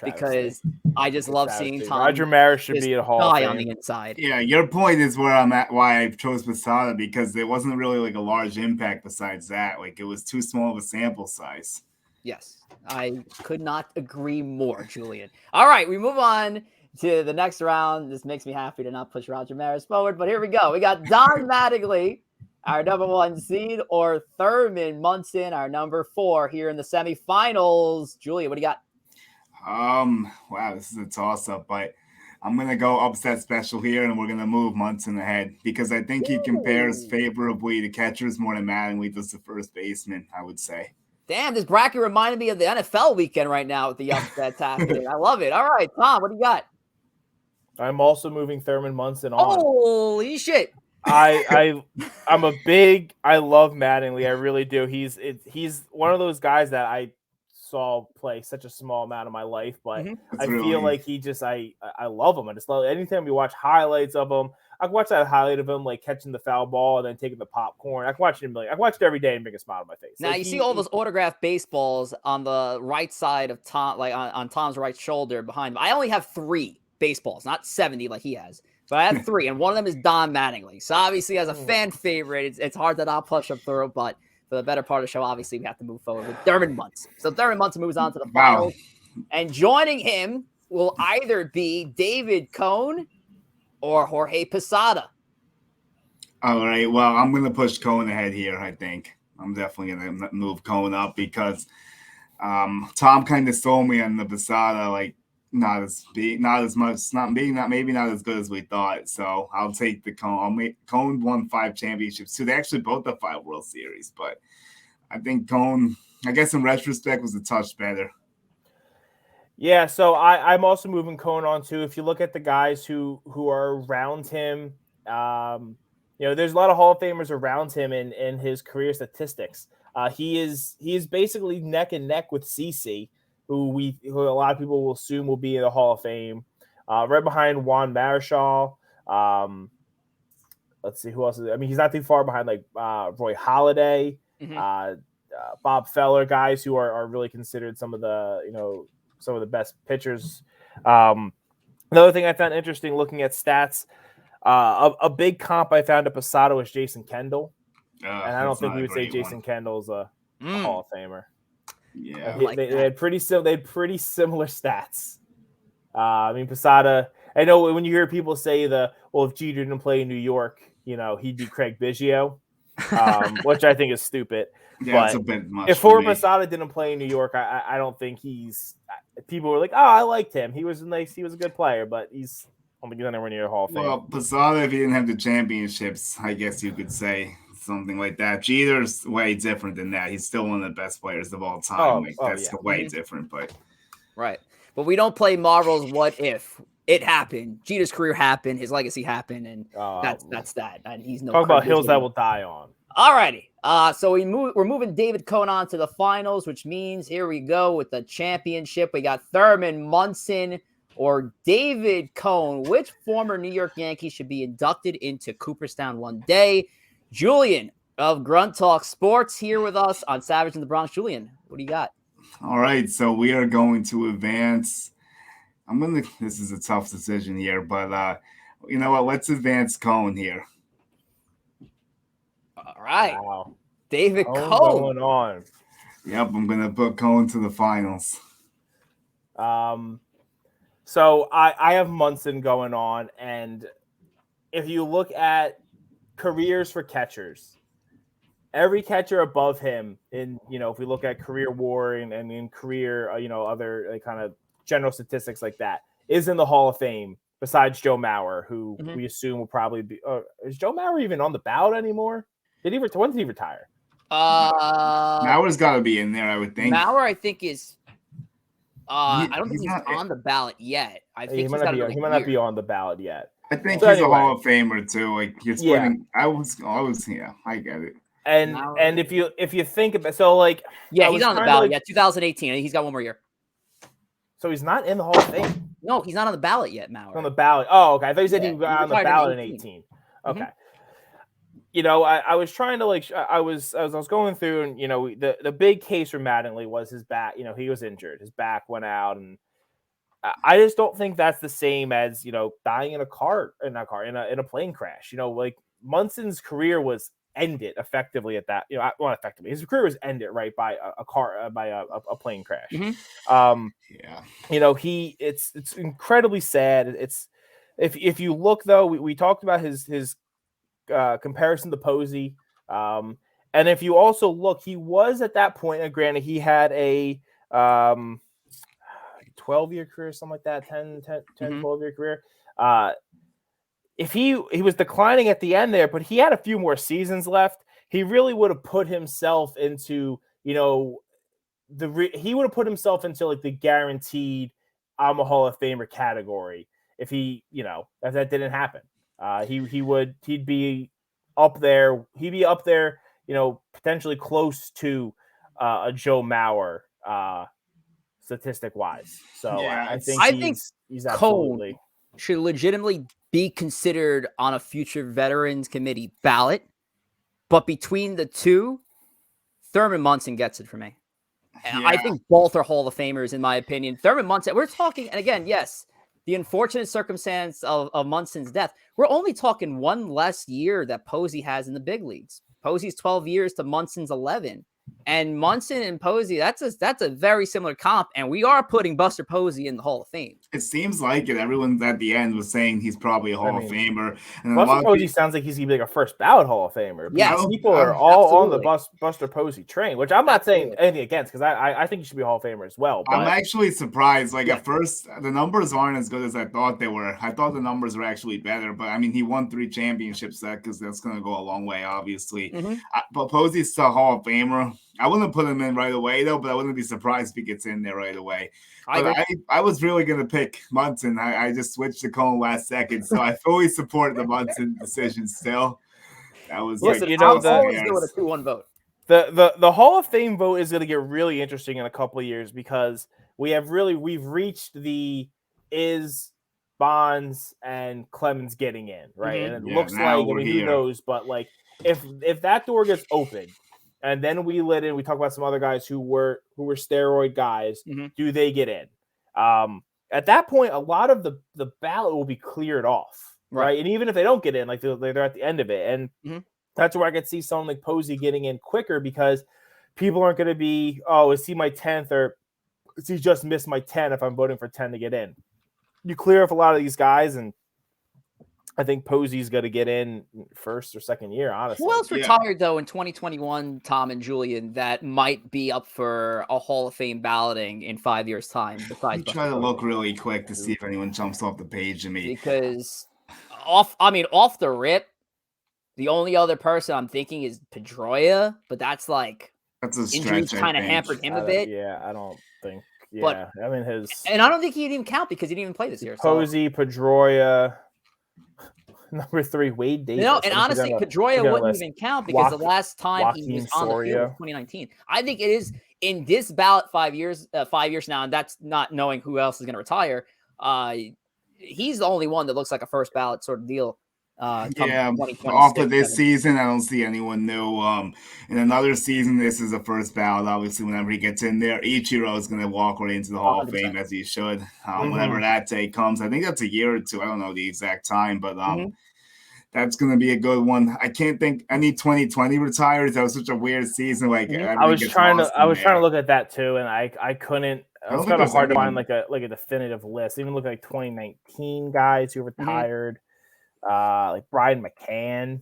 because I just love seeing Tom. Roger Maris should be a Hall of Fame on the inside. Yeah, your point is where I'm at, why I chose Posada, because there wasn't really like a large impact besides that. Like it was too small of a sample size. Yes, I could not agree more, Julian. All right, we move on to the next round. This makes me happy to not push Roger Maris forward, but here we go. We got Don Mattingly, our number 1 seed, or Thurman Munson, our number 4 here in the semifinals. Julian, what do you got? Wow, this is a toss-up, but I'm going to go upset special here, and we're going to move Munson ahead because I think he compares favorably to catchers more than Mattingly does to first baseman, I would say. Damn, this bracket reminded me of the NFL weekend right now with the upsets happening. I love it. All right, Tom, what do you got? I'm also moving Thurman Munson on. Holy shit. I love Mattingly. I really do. He's one of those guys that I saw play such a small amount of my life, but I feel like I love him. I just love it. Anytime we watch highlights of him, I can watch that highlight of him like catching the foul ball and then taking the popcorn. I can watch it I watch it every day and bring a smile on my face. Now you see all those autographed baseballs on the right side of Tom, like on Tom's right shoulder behind him. I only have 3 baseballs, not 70 like he has, but I have 3, and one of them is Don Mattingly. So obviously, as a fan favorite, it's hard to not push him through, but for the better part of the show, obviously, we have to move forward with Thurman Munson. So Thurman Munson moves on to the finals, and joining him will either be David Cone or Jorge Posada. All right. Well, I'm going to push Cone ahead here, I think. I'm definitely going to move Cone up because Tom kind of stole me on the Posada, like not as good as we thought. So I'll take the Cone. Cone won 5 championships too. They actually both have 5 World Series, but I think Cone, I guess in retrospect, was a touch better. Yeah, so I'm also moving Cone on too. If you look at the guys who are around him, there's a lot of Hall of Famers around him in his career statistics. He is basically neck and neck with CeCe, who a lot of people will assume will be in the Hall of Fame. Right behind Juan Marichal. Let's see who else is. I mean, he's not too far behind like Roy Halladay, Bob Feller, guys who are really considered some of the best pitchers. Another thing I found interesting looking at stats, a big comp I found to Posada was Jason Kendall. And I don't think we would say Jason Kendall's a Hall of Famer. Yeah, they had pretty similar stats. I mean, Posada. I know when you hear people say if Jeter didn't play in New York, he'd be Craig Biggio, which I think is stupid. Yeah, it's a bit much. If Posada didn't play in New York, I don't think people were like, oh, I liked him. He was nice. He was a good player, but he's nowhere near the Hall of Fame. Well, Posada, if he didn't have the championships, I guess you could say something like that. Jeter's way different than that. He's still one of the best players of all time. That's way different, but right. But we don't play Marvel's What If. It happened. Jeter's career happened. His legacy happened, and that's that. And he's no. Talk about hills that will die on. All righty. So we're moving David Cone on to the finals, which means here we go with the championship. We got Thurman Munson or David Cone. Which former New York Yankee should be inducted into Cooperstown one day? Julian of Grunt Talk Sports here with us on Savage in the Bronx. Julian, what do you got? All right, so we are going to advance. This is a tough decision here, but you know what? Let's advance Cone here. All right. Wow. David Cone Cone. going on. Yep, I'm gonna put Cone to the finals. So I have Munson going on, and if you look at careers for catchers, every catcher above him if we look at career WAR and in career, other kind of general statistics like that, is in the Hall of Fame besides Joe Mauer, who we assume will probably be. Is Joe Mauer even on the ballot anymore? When did he retire? Mauer's got to be in there, I would think. Mauer, I think, is. I don't think he's on the ballot yet. I think he might not be on the ballot yet. I think he's a Hall of Famer too. Like you're splitting. Yeah. I was. Yeah, I get it. And if you think about he's not on the ballot yet. 2018. He's got one more year. So he's not in the Hall of Fame. No, he's not on the ballot yet. Mauer on the ballot. Oh, okay. I thought you said he got on the ballot in 18. Okay. I was trying to I was going through, and the big case for Mattingly was his back. He was injured. His back went out, and I just don't think that's the same as dying in a plane crash. Munson's career was ended effectively at that. Not effectively. His career was ended by a plane crash. It's incredibly sad. It's if you look though, we talked about his comparison to Posey. And if you also look, he was at that point, and granted, he had a 12-year career, something like that, 10 12-year career. If he was declining at the end there, but he had a few more seasons left, he really would have put himself into, he would have put himself into the guaranteed I'm a Hall of Famer category. If if that didn't happen, he'd be up there. He'd be up there, potentially close to a Joe Mauer statistic wise. So yeah, I think he's absolutely Cone should legitimately be considered on a future Veterans Committee ballot. But between the two, Thurman Munson gets it for me. Yeah. I think both are Hall of Famers, in my opinion. Thurman Munson, we're talking, and again, yes, the unfortunate circumstance of Munson's death. We're only talking one less year that Posey has in the big leagues. Posey's 12 years to Munson's 11. And Munson and Posey, that's a very similar comp, and we are putting Buster Posey in the Hall of Fame. It seems like it. Everyone at the end was saying he's probably a Hall of Famer. And Buster Posey sounds like he's gonna be a first ballot Hall of Famer. Yeah, people are all on the Buster Posey train, which I'm not saying anything against, because I think he should be a Hall of Famer as well. But I'm actually surprised. At first, the numbers aren't as good as I thought they were. I thought the numbers were actually better, but I mean, he won 3 championships because that's gonna go a long way, obviously. But Posey's a Hall of Famer. I wouldn't put him in right away, though, but I wouldn't be surprised if he gets in there right away. I was really going to pick Munson. I just switched to Cone last second, so I fully support the Munson decision still. That was always do a 2-1 vote. The Hall of Fame vote is going to get really interesting in a couple of years, because we've reached the Bonds and Clemens getting in, right? And it looks like, who knows, but if that door gets open, and then we talk about some other guys who were steroid guys. Do they get in? At that point, a lot of the ballot will be cleared off, right? And even if they don't get in, they're at the end of it. And that's where I could see someone like Posey getting in quicker, because people aren't going to be, is he my 10th, or is he just missed my 10 if I'm voting for 10 to get in? You clear off a lot of these guys, and I think Posey's going to get in first or second year, honestly. Who else retired, though, in 2021, Tom and Julian, that might be up for a Hall of Fame balloting in 5 years' time? I'm trying to look really quick to see if anyone jumps off the page to me. Because off the rip, the only other person I'm thinking is Pedroia, but that's a stretch. Injuries kind of hampered him a bit. Yeah, I don't think. Yeah, but, and I don't think he'd even count because he didn't even play this year. Posey, Pedroia. Number 3, Wade Davis. And honestly, Pedroia wouldn't even count because the last time he was on the field was 2019. I think it is in this ballot 5 years now, and that's not knowing who else is going to retire. He's the only one that looks like a first ballot sort of deal. Yeah, come off of 2026. this season, I don't see anyone new. In another season, this is the first ballot. Obviously, whenever he gets in there, Ichiro is going to walk right into the Hall of 100%. Fame as he should. Whenever that day comes, I think that's a year or two. I don't know the exact time, but that's going to be a good one. I can't think any 2020 retires. That was such a weird season. Like I was trying to look at that too, and I couldn't. It was kind of hard to find like a definitive list. Even look at like 2019 guys who retired, like Brian McCann.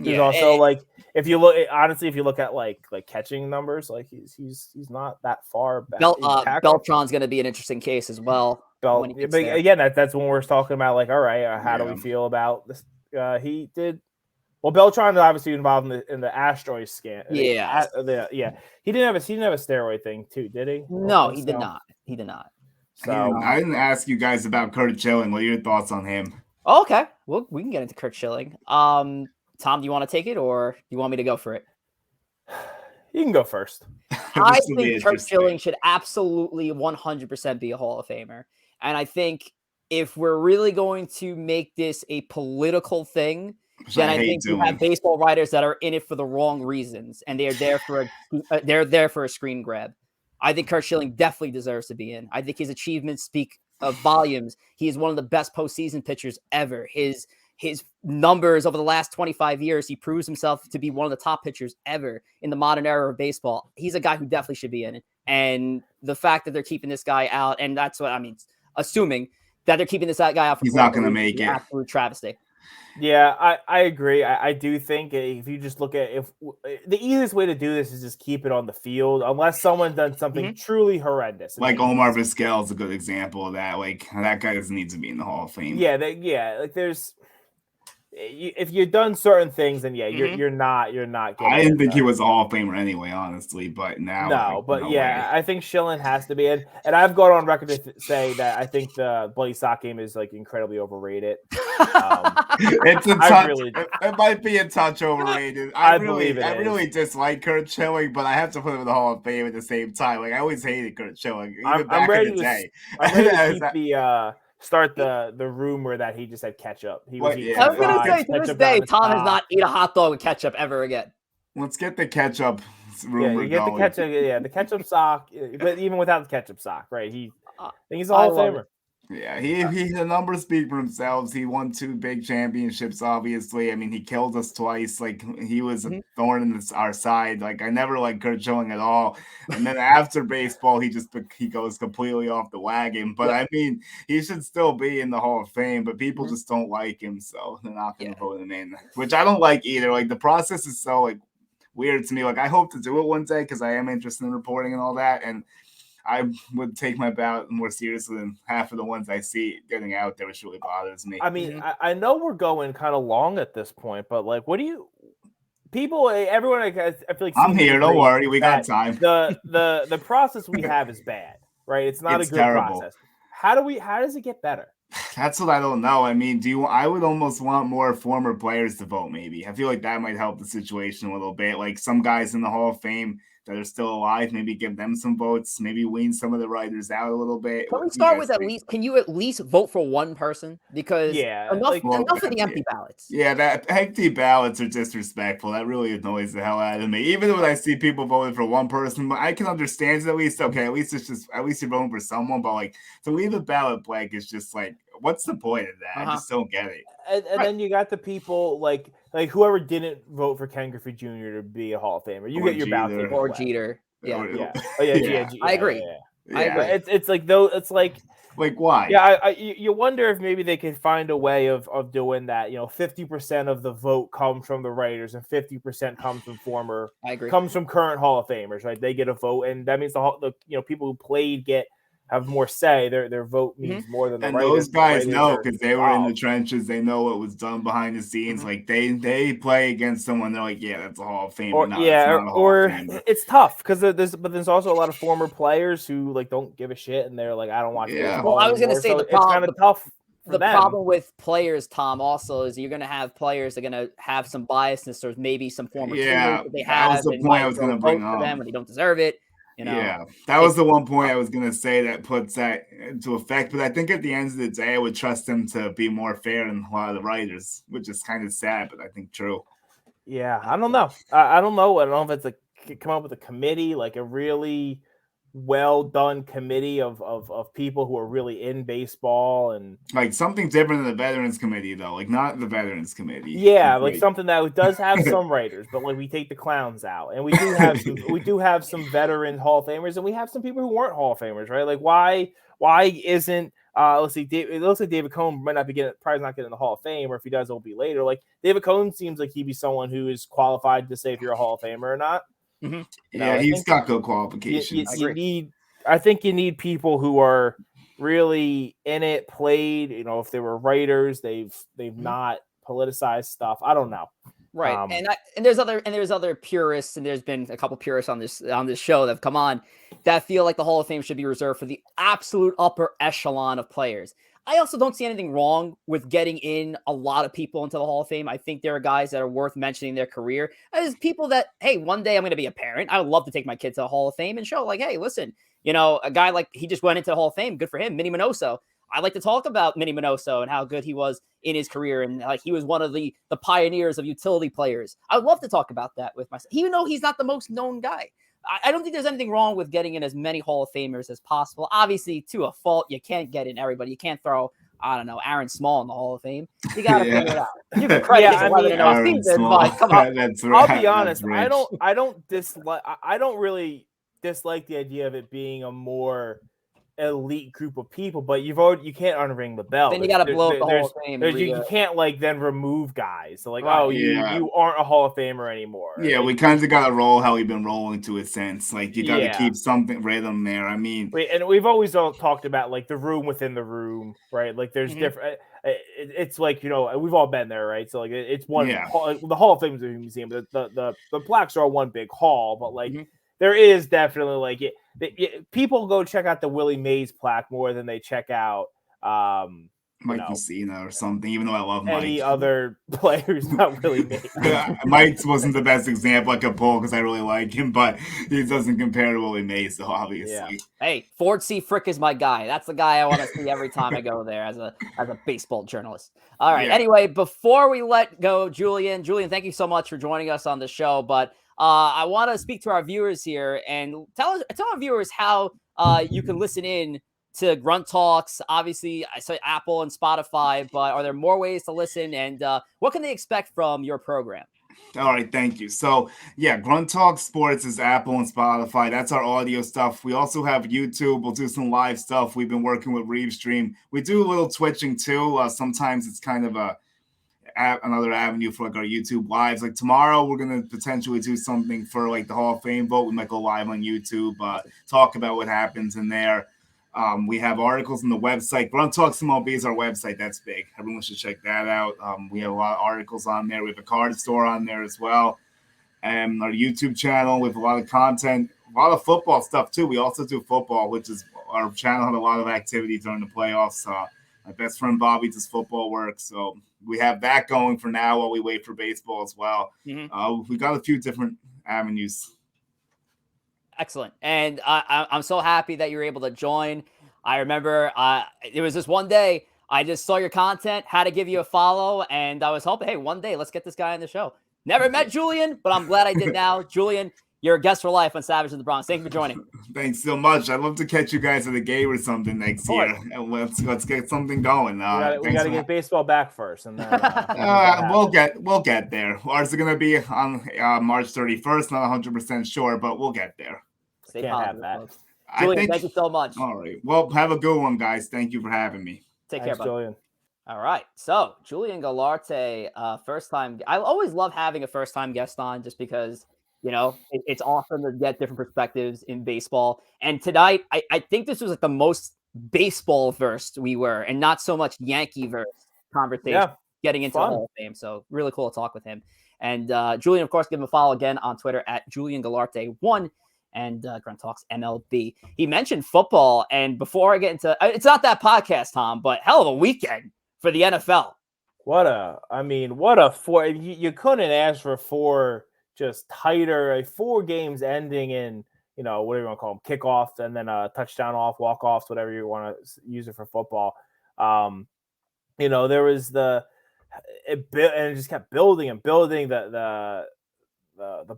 He's also like, if you look at like catching numbers, like he's not that far back. Beltran's going to be an interesting case as well. But again, that's when we're talking about like, all right, how do we feel about this? He did well. Beltran is obviously involved in the asteroid scan. Yeah, He didn't have a steroid thing too, did he? No, he did not. He did not. So I didn't ask you guys about Kurt Schilling. What are your thoughts on him? Oh, okay, well, we can get into Kurt Schilling. Tom, do you want to take it, or do you want me to go for it? You can go first. I think Kurt Schilling should absolutely 100% be a Hall of Famer, and I think if we're really going to make this a political thing, then I think you have baseball writers that are in it for the wrong reasons, and they're there for a screen grab. I think Kurt Schilling definitely deserves to be in. I think his achievements speak of volumes. He is one of the best postseason pitchers ever. His numbers over the last 25 years, he proves himself to be one of the top pitchers ever in the modern era of baseball. He's a guy who definitely should be in it. And the fact that they're keeping this guy out, and that's what I mean, assuming that they're keeping this guy out for he's not going to make it. Absolute travesty. Yeah, I agree. I do think if you just look at the easiest way to do this is just keep it on the field, unless someone done something truly horrendous. Like Omar Vizquel is a good example of that. Like that guy doesn't need to be in the Hall of Fame. Yeah, like there's. If you've done certain things, then you're not getting. I didn't think he was a Hall of Famer anyway, honestly, but now I think Schilling has to be in, and I've gone on record to say that I think the Bloody Sock game is like incredibly overrated. It's a touch. It might be a touch overrated. I really dislike Kurt Schilling, but I have to put him in the Hall of Fame at the same time. Like I always hated Kurt Schilling, even back in the day. I'm ready to keep start the rumor that he just had ketchup. I was going to say, to this day, Tom has not eaten a hot dog with ketchup ever again. Let's get the ketchup rumor you get going. The ketchup, the ketchup sock, but even without the ketchup sock, right? He's a Hall of Famer. Yeah, the numbers speak for themselves. He won 2 big championships, obviously. I mean, he killed us twice. Like, he was a thorn in our side. Like, I never liked Kurt Schilling at all. And then after baseball, he goes completely off the wagon. But, I mean, he should still be in the Hall of Fame, but people just don't like him, so they're not going to vote him in, which I don't like either. Like, the process is so, like, weird to me. Like, I hope to do it one day because I am interested in reporting and all that, and I would take my ballot more seriously than half of the ones I see getting out there, which really bothers me. I mean, I know we're going kind of long at this point, but like, everyone, I feel like I'm here. Don't worry, we got time. The process we have is bad, right? It's not a good process. How does it get better? That's what I don't know. I mean, I would almost want more former players to vote. Maybe I feel like that might help the situation a little bit. Like some guys in the Hall of Fame that are still alive, maybe give them some votes, maybe wean some of the writers out a little bit. Can we start with can you at least vote for one person? Because enough of the empty ballots. Yeah, that empty ballots are disrespectful. That really annoys the hell out of me. Even when I see people voting for one person, I can understand it at least. Okay, at least you're voting for someone, but like to leave a ballot blank is just like, what's the point of that? I just don't get it. And then you got the people like whoever didn't vote for Ken Griffey Jr. to be a Hall of Famer. You get your ballot or Jeter. Yeah. I agree. I agree. It's like though. It's like why? Yeah, you wonder if maybe they could find a way of doing that. 50% of the vote comes from the writers and 50% comes from comes from current Hall of Famers. Right? They get a vote, and that means the people who played have more say. Their vote means more than the writers. And those guys know because they were in the trenches. They know what was done behind the scenes. Like they play against someone. They're like, yeah, that's a Hall of Famer. It's tough because there's also a lot of former players who like don't give a shit and they're like, I don't watch baseball. Well, I was going to say it's kind of tough. The problem with players, Tom, also is you're going to have players that are going to have some biasness or maybe some former teammates that they have. That was the point I was going to bring up. Them when they don't deserve it. You know, Yeah, that was the one point I was gonna say that puts that into effect. But I think at the end of the day, I would trust them to be more fair than a lot of the writers, which is kind of sad, but I think true. Yeah, I don't know. I don't know. I don't know if it's come up with a committee, like a really well done committee of people who are really in baseball and Like something different than the Veterans Committee, though. Like not the Veterans Committee. yeah, like something that does have some writers, but like we take the clowns out, and we do have some veteran Hall of Famers, and we have some people who weren't Hall of Famers, right? Like why isn't let's see, it looks like David Cone might not be probably not getting the Hall of Fame, or if he does, it'll be later. Like David Cone seems like he'd be someone who is qualified to say if you're a Hall of Famer or not. Mm-hmm. Yeah, he's got good qualifications. I think you need people who are really in it, played. You know, if they were writers, they've not politicized stuff. I don't know. Right. And there's other purists, and there's been a couple purists on this show that have come on that feel like the Hall of Fame should be reserved for the absolute upper echelon of players. I also don't see anything wrong with getting in a lot of people into the Hall of Fame. I think there are guys that are worth mentioning their career as people that, hey, one day I'm going to be a parent. I would love to take my kids to the Hall of Fame and show like, hey, listen, you know, a guy like he just went into the Hall of Fame. Good for him. Minnie Minoso. I like to talk about Minnie Minoso and how good he was in his career. And like, he was one of the pioneers of utility players. I would love to talk about that with myself, even though he's not the most known guy. I don't think there's anything wrong with getting in as many Hall of Famers as possible. Obviously, to a fault, you can't get in everybody. You can't throw, I don't know, Aaron Small in the Hall of Fame. You got to figure it out. You can credit his 11-0 season, but come on. I'll be honest. I don't really dislike the idea of it being a more elite group of people, but you can't unring the bell. Then you got to blow up the Hall of Fame. You can't like then remove guys. So like, right. You aren't a Hall of Famer anymore. Yeah, we kind of got to roll how we've been rolling to a sense. Like you got to keep something rhythm there. I mean, and we've always all talked about like the room within the room, right? Like there's different. It's like, you know, we've all been there, right? So like it's one. The Hall of Fame is a museum. The plaques are one big hall, but like. There is definitely like people go check out the Willie Mays plaque more than they check out Mike Mussina or something, even though I love Mike. Any other players, not Willie Mays. Mike wasn't the best example I could pull because I really like him, but he doesn't compare to Willie Mays, so obviously. Yeah. Hey, Ford C. Frick is my guy. That's the guy I want to see every time I go there as a baseball journalist. All right. Yeah. Anyway, before we let go, Julian, thank you so much for joining us on the show, but I want to speak to our viewers here and tell our viewers how you can listen in to Grunt Talks. Obviously, I say Apple and Spotify, but are there more ways to listen? And what can they expect from your program? All right, thank you. So, yeah, Grunt Talk Sports is Apple and Spotify. That's our audio stuff. We also have YouTube. We'll do some live stuff. We've been working with Revestream. We do a little twitching too. Sometimes it's kind of another avenue for like our YouTube lives. Like tomorrow, we're gonna potentially do something for like the Hall of Fame vote. We might go live on YouTube, talk about what happens in there. We have articles on the website. Grunt Talks MLB is our website. That's big. Everyone should check that out. We have a lot of articles on there. We have a card store on there as well, and our YouTube channel with a lot of content, a lot of football stuff too. We also do football, which is our channel had a lot of activity during the playoffs. My best friend Bobby does football work, so we have that going for now while we wait for baseball as well. We got a few different avenues. Excellent. And I'm so happy that you were able to join. I remember it was this one day I just saw your content, had to give you a follow, and I was hoping, hey, one day let's get this guy on the show. Never met Julian, but I'm glad I did now. Julian, you're a guest for life on Savage in the Bronx. Thank you for joining. Thanks so much. I'd love to catch you guys at a game or something next year. And let's get something going. We got to get baseball back first, and then we'll get there. Ours is gonna be on March 31st. Not 100% sure, but we'll get there. Can't have that. Julian, thank you so much. All right. Well, have a good one, guys. Thank you for having me. Take care, buddy. Julian. All right. So Julian Guilarte, first time. I always love having a first time guest on, just because. You know, it's awesome to get different perspectives in baseball. And tonight, I think this was like the most baseball versed we were, and not so much Yankee versed conversation getting into the Hall of Fame. So really cool to talk with him. And Julian, of course, give him a follow again on Twitter at Julian Guilarte1 and Grunt Talks MLB. He mentioned football. And before I get into it's not that podcast, Tom, but hell of a weekend for the NFL. You couldn't ask for just tighter, 4 games ending in whatever you want to call them, kickoff, and then a touchdown off, walk-offs, whatever you want to use it for football. There was and it just kept building and building. The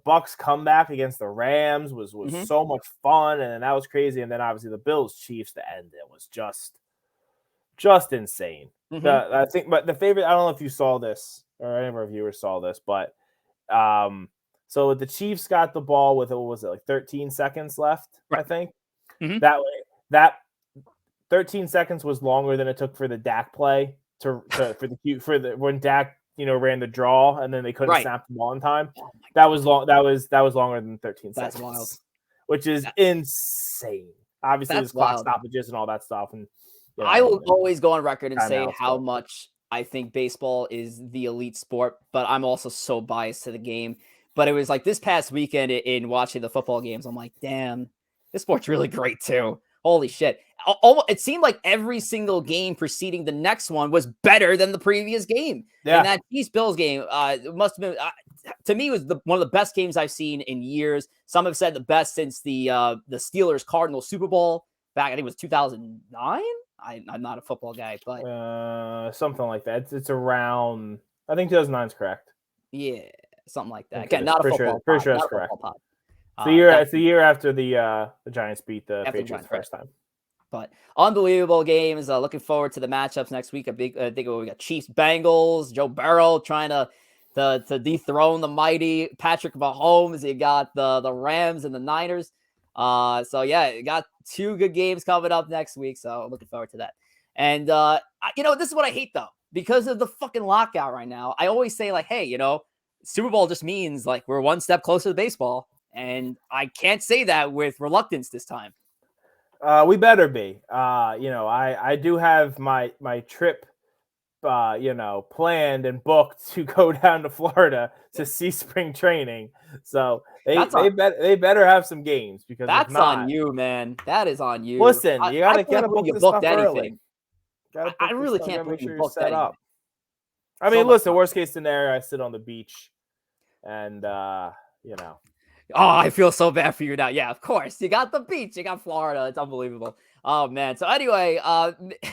Bucks comeback against the Rams was so much fun, and then that was crazy. And then obviously the Bills Chiefs to end it was just insane. I think, but the favorite, I don't know if you saw this or any of our viewers saw this, but so the Chiefs got the ball with, what was it, like 13 seconds left, right. I think. That 13 seconds was longer than it took for the Dak play when Dak ran the draw and then they couldn't snap the ball in time. That was long. That was longer than 13 seconds. That's wild. Which is insane. Obviously, there's clock stoppages and all that stuff. And I will always go on record and say how much I think baseball is the elite sport, but I'm also so biased to the game. But it was like this past weekend in watching the football games, I'm like, damn, this sport's really great too. Holy shit. It seemed like every single game preceding the next one was better than the previous game. Yeah. And that Chiefs-Bills game must have been, to me, was one of the best games I've seen in years. Some have said the best since the Steelers-Cardinals Super Bowl back, I think it was 2009. I'm not a football guy, but something like that. It's around, I think 2009 is correct. Yeah, something like that. Again, not a football. Pretty sure that's correct. It's the year after the Giants beat the Patriots the first time. But unbelievable games. Looking forward to the matchups next week. I think we got Chiefs, Bengals, Joe Burrow trying to dethrone the mighty Patrick Mahomes. You got the Rams and the Niners. So yeah, you got two good games coming up next week. So looking forward to that. And this is what I hate though, because of the fucking lockout right now. I always say like, hey, Super Bowl just means like we're one step closer to baseball, and I can't say that with reluctance this time. We better be. I do have my trip, planned and booked to go down to Florida to see spring training. So they better have some games, because that's on you, man. That is on you. Listen, you gotta book this stuff early. I really can't believe you booked that up. I mean, listen, worst case scenario, I sit on the beach and Oh, I feel so bad for you now. Yeah, of course. You got the beach. You got Florida. It's unbelievable. Oh, man. So anyway,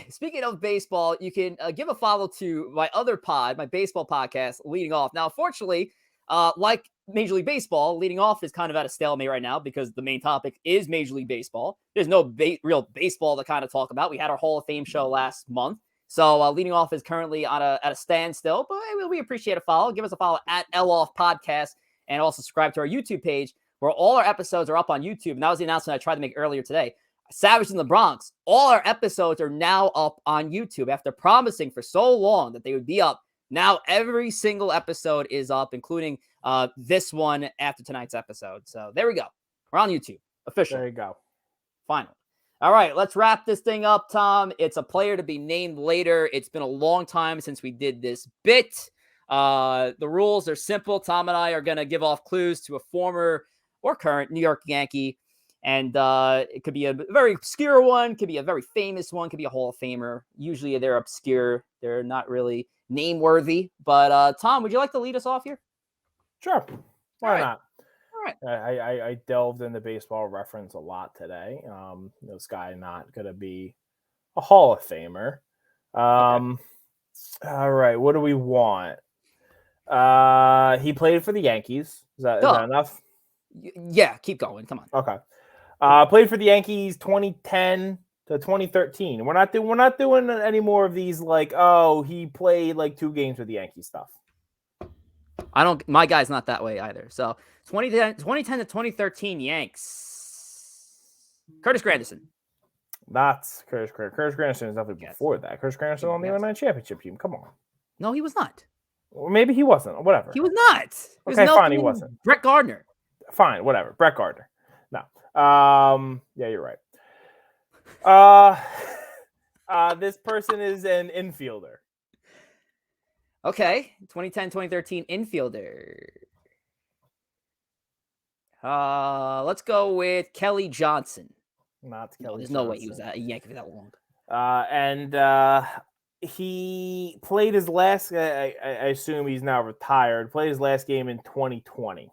speaking of baseball, you can give a follow to my other pod, my baseball podcast, Leading Off. Now, unfortunately, like Major League Baseball, Leading Off is kind of at a stalemate right now because the main topic is Major League Baseball. There's no real baseball to kind of talk about. We had our Hall of Fame show last month. So Leading Off is currently at a standstill, but we appreciate a follow. Give us a follow at L-Off Podcast. And also subscribe to our YouTube page, where all our episodes are up on YouTube. And that was the announcement I tried to make earlier today. Savage in the Bronx, all our episodes are now up on YouTube after promising for so long that they would be up. Now every single episode is up, including this one after tonight's episode. So there we go. We're on YouTube. Official. There you go. Finally. All right, let's wrap this thing up, Tom. It's a player to be named later. It's been a long time since we did this bit. The rules are simple. Tom and I are going to give off clues to a former or current New York Yankee. And it could be a very obscure one, could be a very famous one, could be a Hall of Famer. Usually they're obscure. They're not really name-worthy. But Tom, would you like to lead us off here? Sure. Why not? All right. I delved into baseball reference a lot today. This guy not going to be a Hall of Famer. Okay. All right. What do we want? He played for the Yankees. Is that enough? Yeah, keep going. Come on. Okay. Played for the Yankees 2010 to 2013. We're not doing any more of these like, he played like 2 games with the Yankees stuff. My guy's not that way either. So 2010 to 2013 Yanks. Curtis Granderson. That's Curtis Granderson. Curtis Granderson is definitely before that. Curtis Granderson on the 89 championship team. Come on. No, he was not. Or maybe he wasn't. Whatever. He was not. Okay, fine. He wasn't. Brett Gardner. Fine. Whatever. Brett Gardner. No. Yeah, you're right. This person is an infielder. Okay. 2010, 2013 infielder. Let's go with Kelly Johnson. Not Kelly There's Johnson. No way he was a Yankee for that long. And he played his last, I assume he's now retired, played his last game in 2020.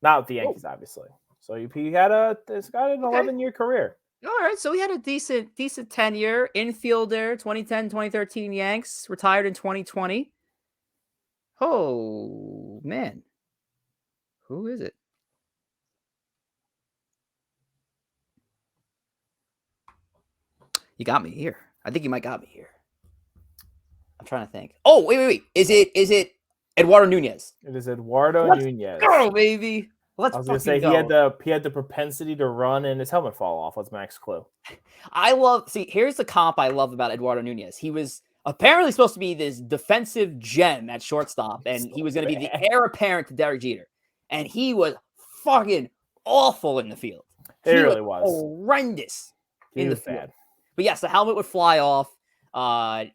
Not with the Yankees, obviously. So it's got an 11-year career. All right, so he had a decent tenure. Infielder, 2010, 2013 Yanks, retired in 2020. Oh, man. Who is it? You got me here. I think you might got me here. I'm trying to think. Oh, wait. Is it Eduardo Nunez? It is Eduardo Nunez. Go, baby. I was gonna say go. he had the propensity to run and his helmet fall off. That's Max Clue. Here's the comp I love about Eduardo Nunez. He was apparently supposed to be this defensive gem at shortstop, and he was going to be the heir apparent to Derek Jeter. And he was fucking awful in the field. He really was horrendous in the field. Bad. But yes, the helmet would fly off.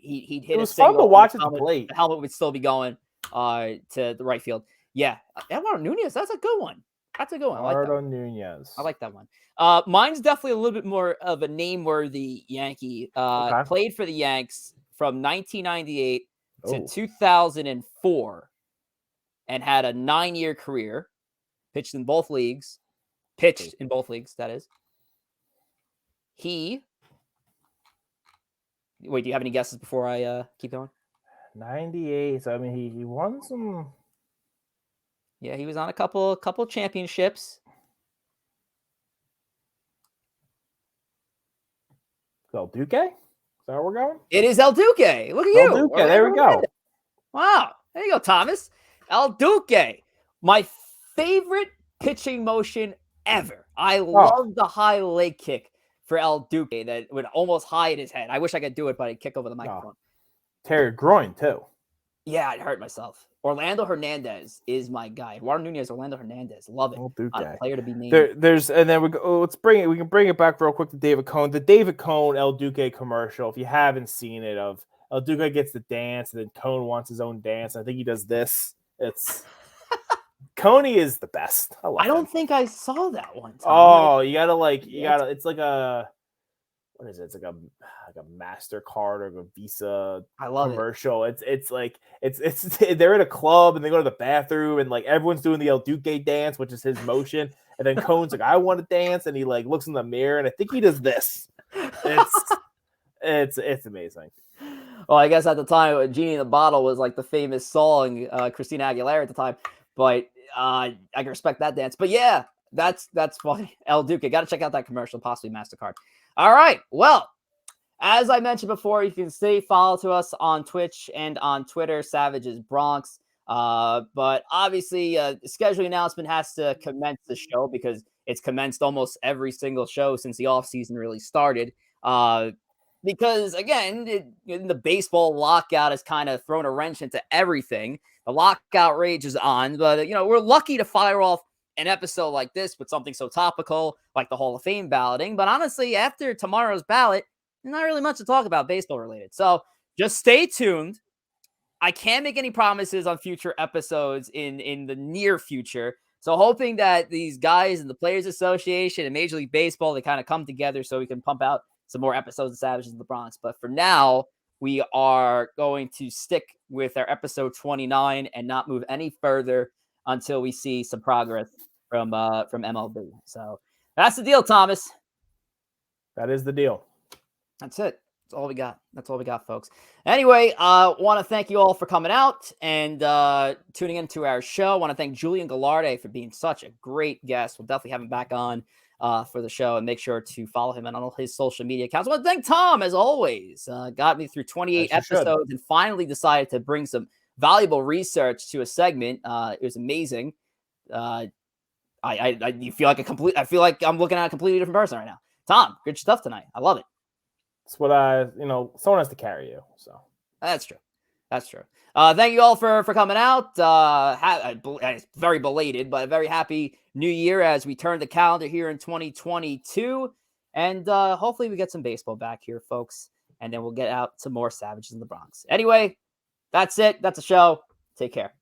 He'd hit. It was fun to watch at the plate. The helmet would still be going to the right field. Yeah, Eduardo Nunez. That's a good one. That's a good one. Eduardo Nunez. I like that one. Mine's definitely a little bit more of a name-worthy Yankee. Played for the Yanks from 1998 to 2004, and had a 9-year career. Pitched in both leagues. That is. Wait, do you have any guesses before I keep going? 98. So I mean, he won some. Yeah, he was on a couple championships. El Duque? Is that where we're going? It is El Duque. Look at you. El Duque. There we go. Wow. There you go, Thomas. El Duque. My favorite pitching motion ever. I love the high leg kick for El Duque that would almost hide his head. I wish I could do it, but I'd kick over the microphone. Terry groin, too. Yeah, I'd hurt myself. Orlando Hernandez is my guy. Eduardo Nunez, Orlando Hernandez. Love it. A player to be named. And then we can bring it back real quick to David Cone. The David Cone El Duque commercial, if you haven't seen it, of El Duque gets the dance and then Cone wants his own dance. I think he does this. It's Coney is the best. I don't think I saw that one. Oh, you gotta it's like a, what is it? It's like a MasterCard or a Visa commercial. It's like they're in a club and they go to the bathroom and like everyone's doing the El Duque dance, which is his motion. And then Cone's like, I want to dance, and he like looks in the mirror and I think he does this. It's amazing. Well, I guess at the time, Genie in the Bottle was like the famous song, Christina Aguilera at the time. But I can respect that dance. But yeah, that's funny. El Duque. Got to check out that commercial, possibly MasterCard. All right. Well, as I mentioned before, you can follow to us on Twitch and on Twitter, Savages Bronx. But obviously, scheduling announcement has to commence the show because it's commenced almost every single show since the offseason really started. Because, again, the baseball lockout has kind of thrown a wrench into everything. The lockout rage is on. But, we're lucky to fire off an episode like this with something so topical like the Hall of Fame balloting. But honestly, after tomorrow's ballot, there's not really much to talk about baseball related. So just stay tuned. I can't make any promises on future episodes in the near future. So hoping that these guys in the Players Association and Major League Baseball, they kind of come together so we can pump out some more episodes of Savages in the Bronx. But for now, we are going to stick with our episode 29 and not move any further until we see some progress from MLB. So that's the deal, Thomas. That is the deal. That's it. That's all we got. That's all we got, folks. Anyway, want to thank you all for coming out and tuning into our show. Want to thank Julian Guilarte for being such a great guest. We'll definitely have him back on for the show, and make sure to follow him on all his social media accounts. I want to thank Tom, as always. Got me through 28 episodes and finally decided to bring some valuable research to a segment. It was amazing. I feel like I'm looking at a completely different person right now. Tom, good stuff tonight. I love it. It's what someone has to carry you. So that's true. Thank you all for coming out. It's very belated, but a very happy new year as we turn the calendar here in 2022. And hopefully we get some baseball back here, folks. And then we'll get out some more Savages in the Bronx. Anyway, that's it. That's the show. Take care.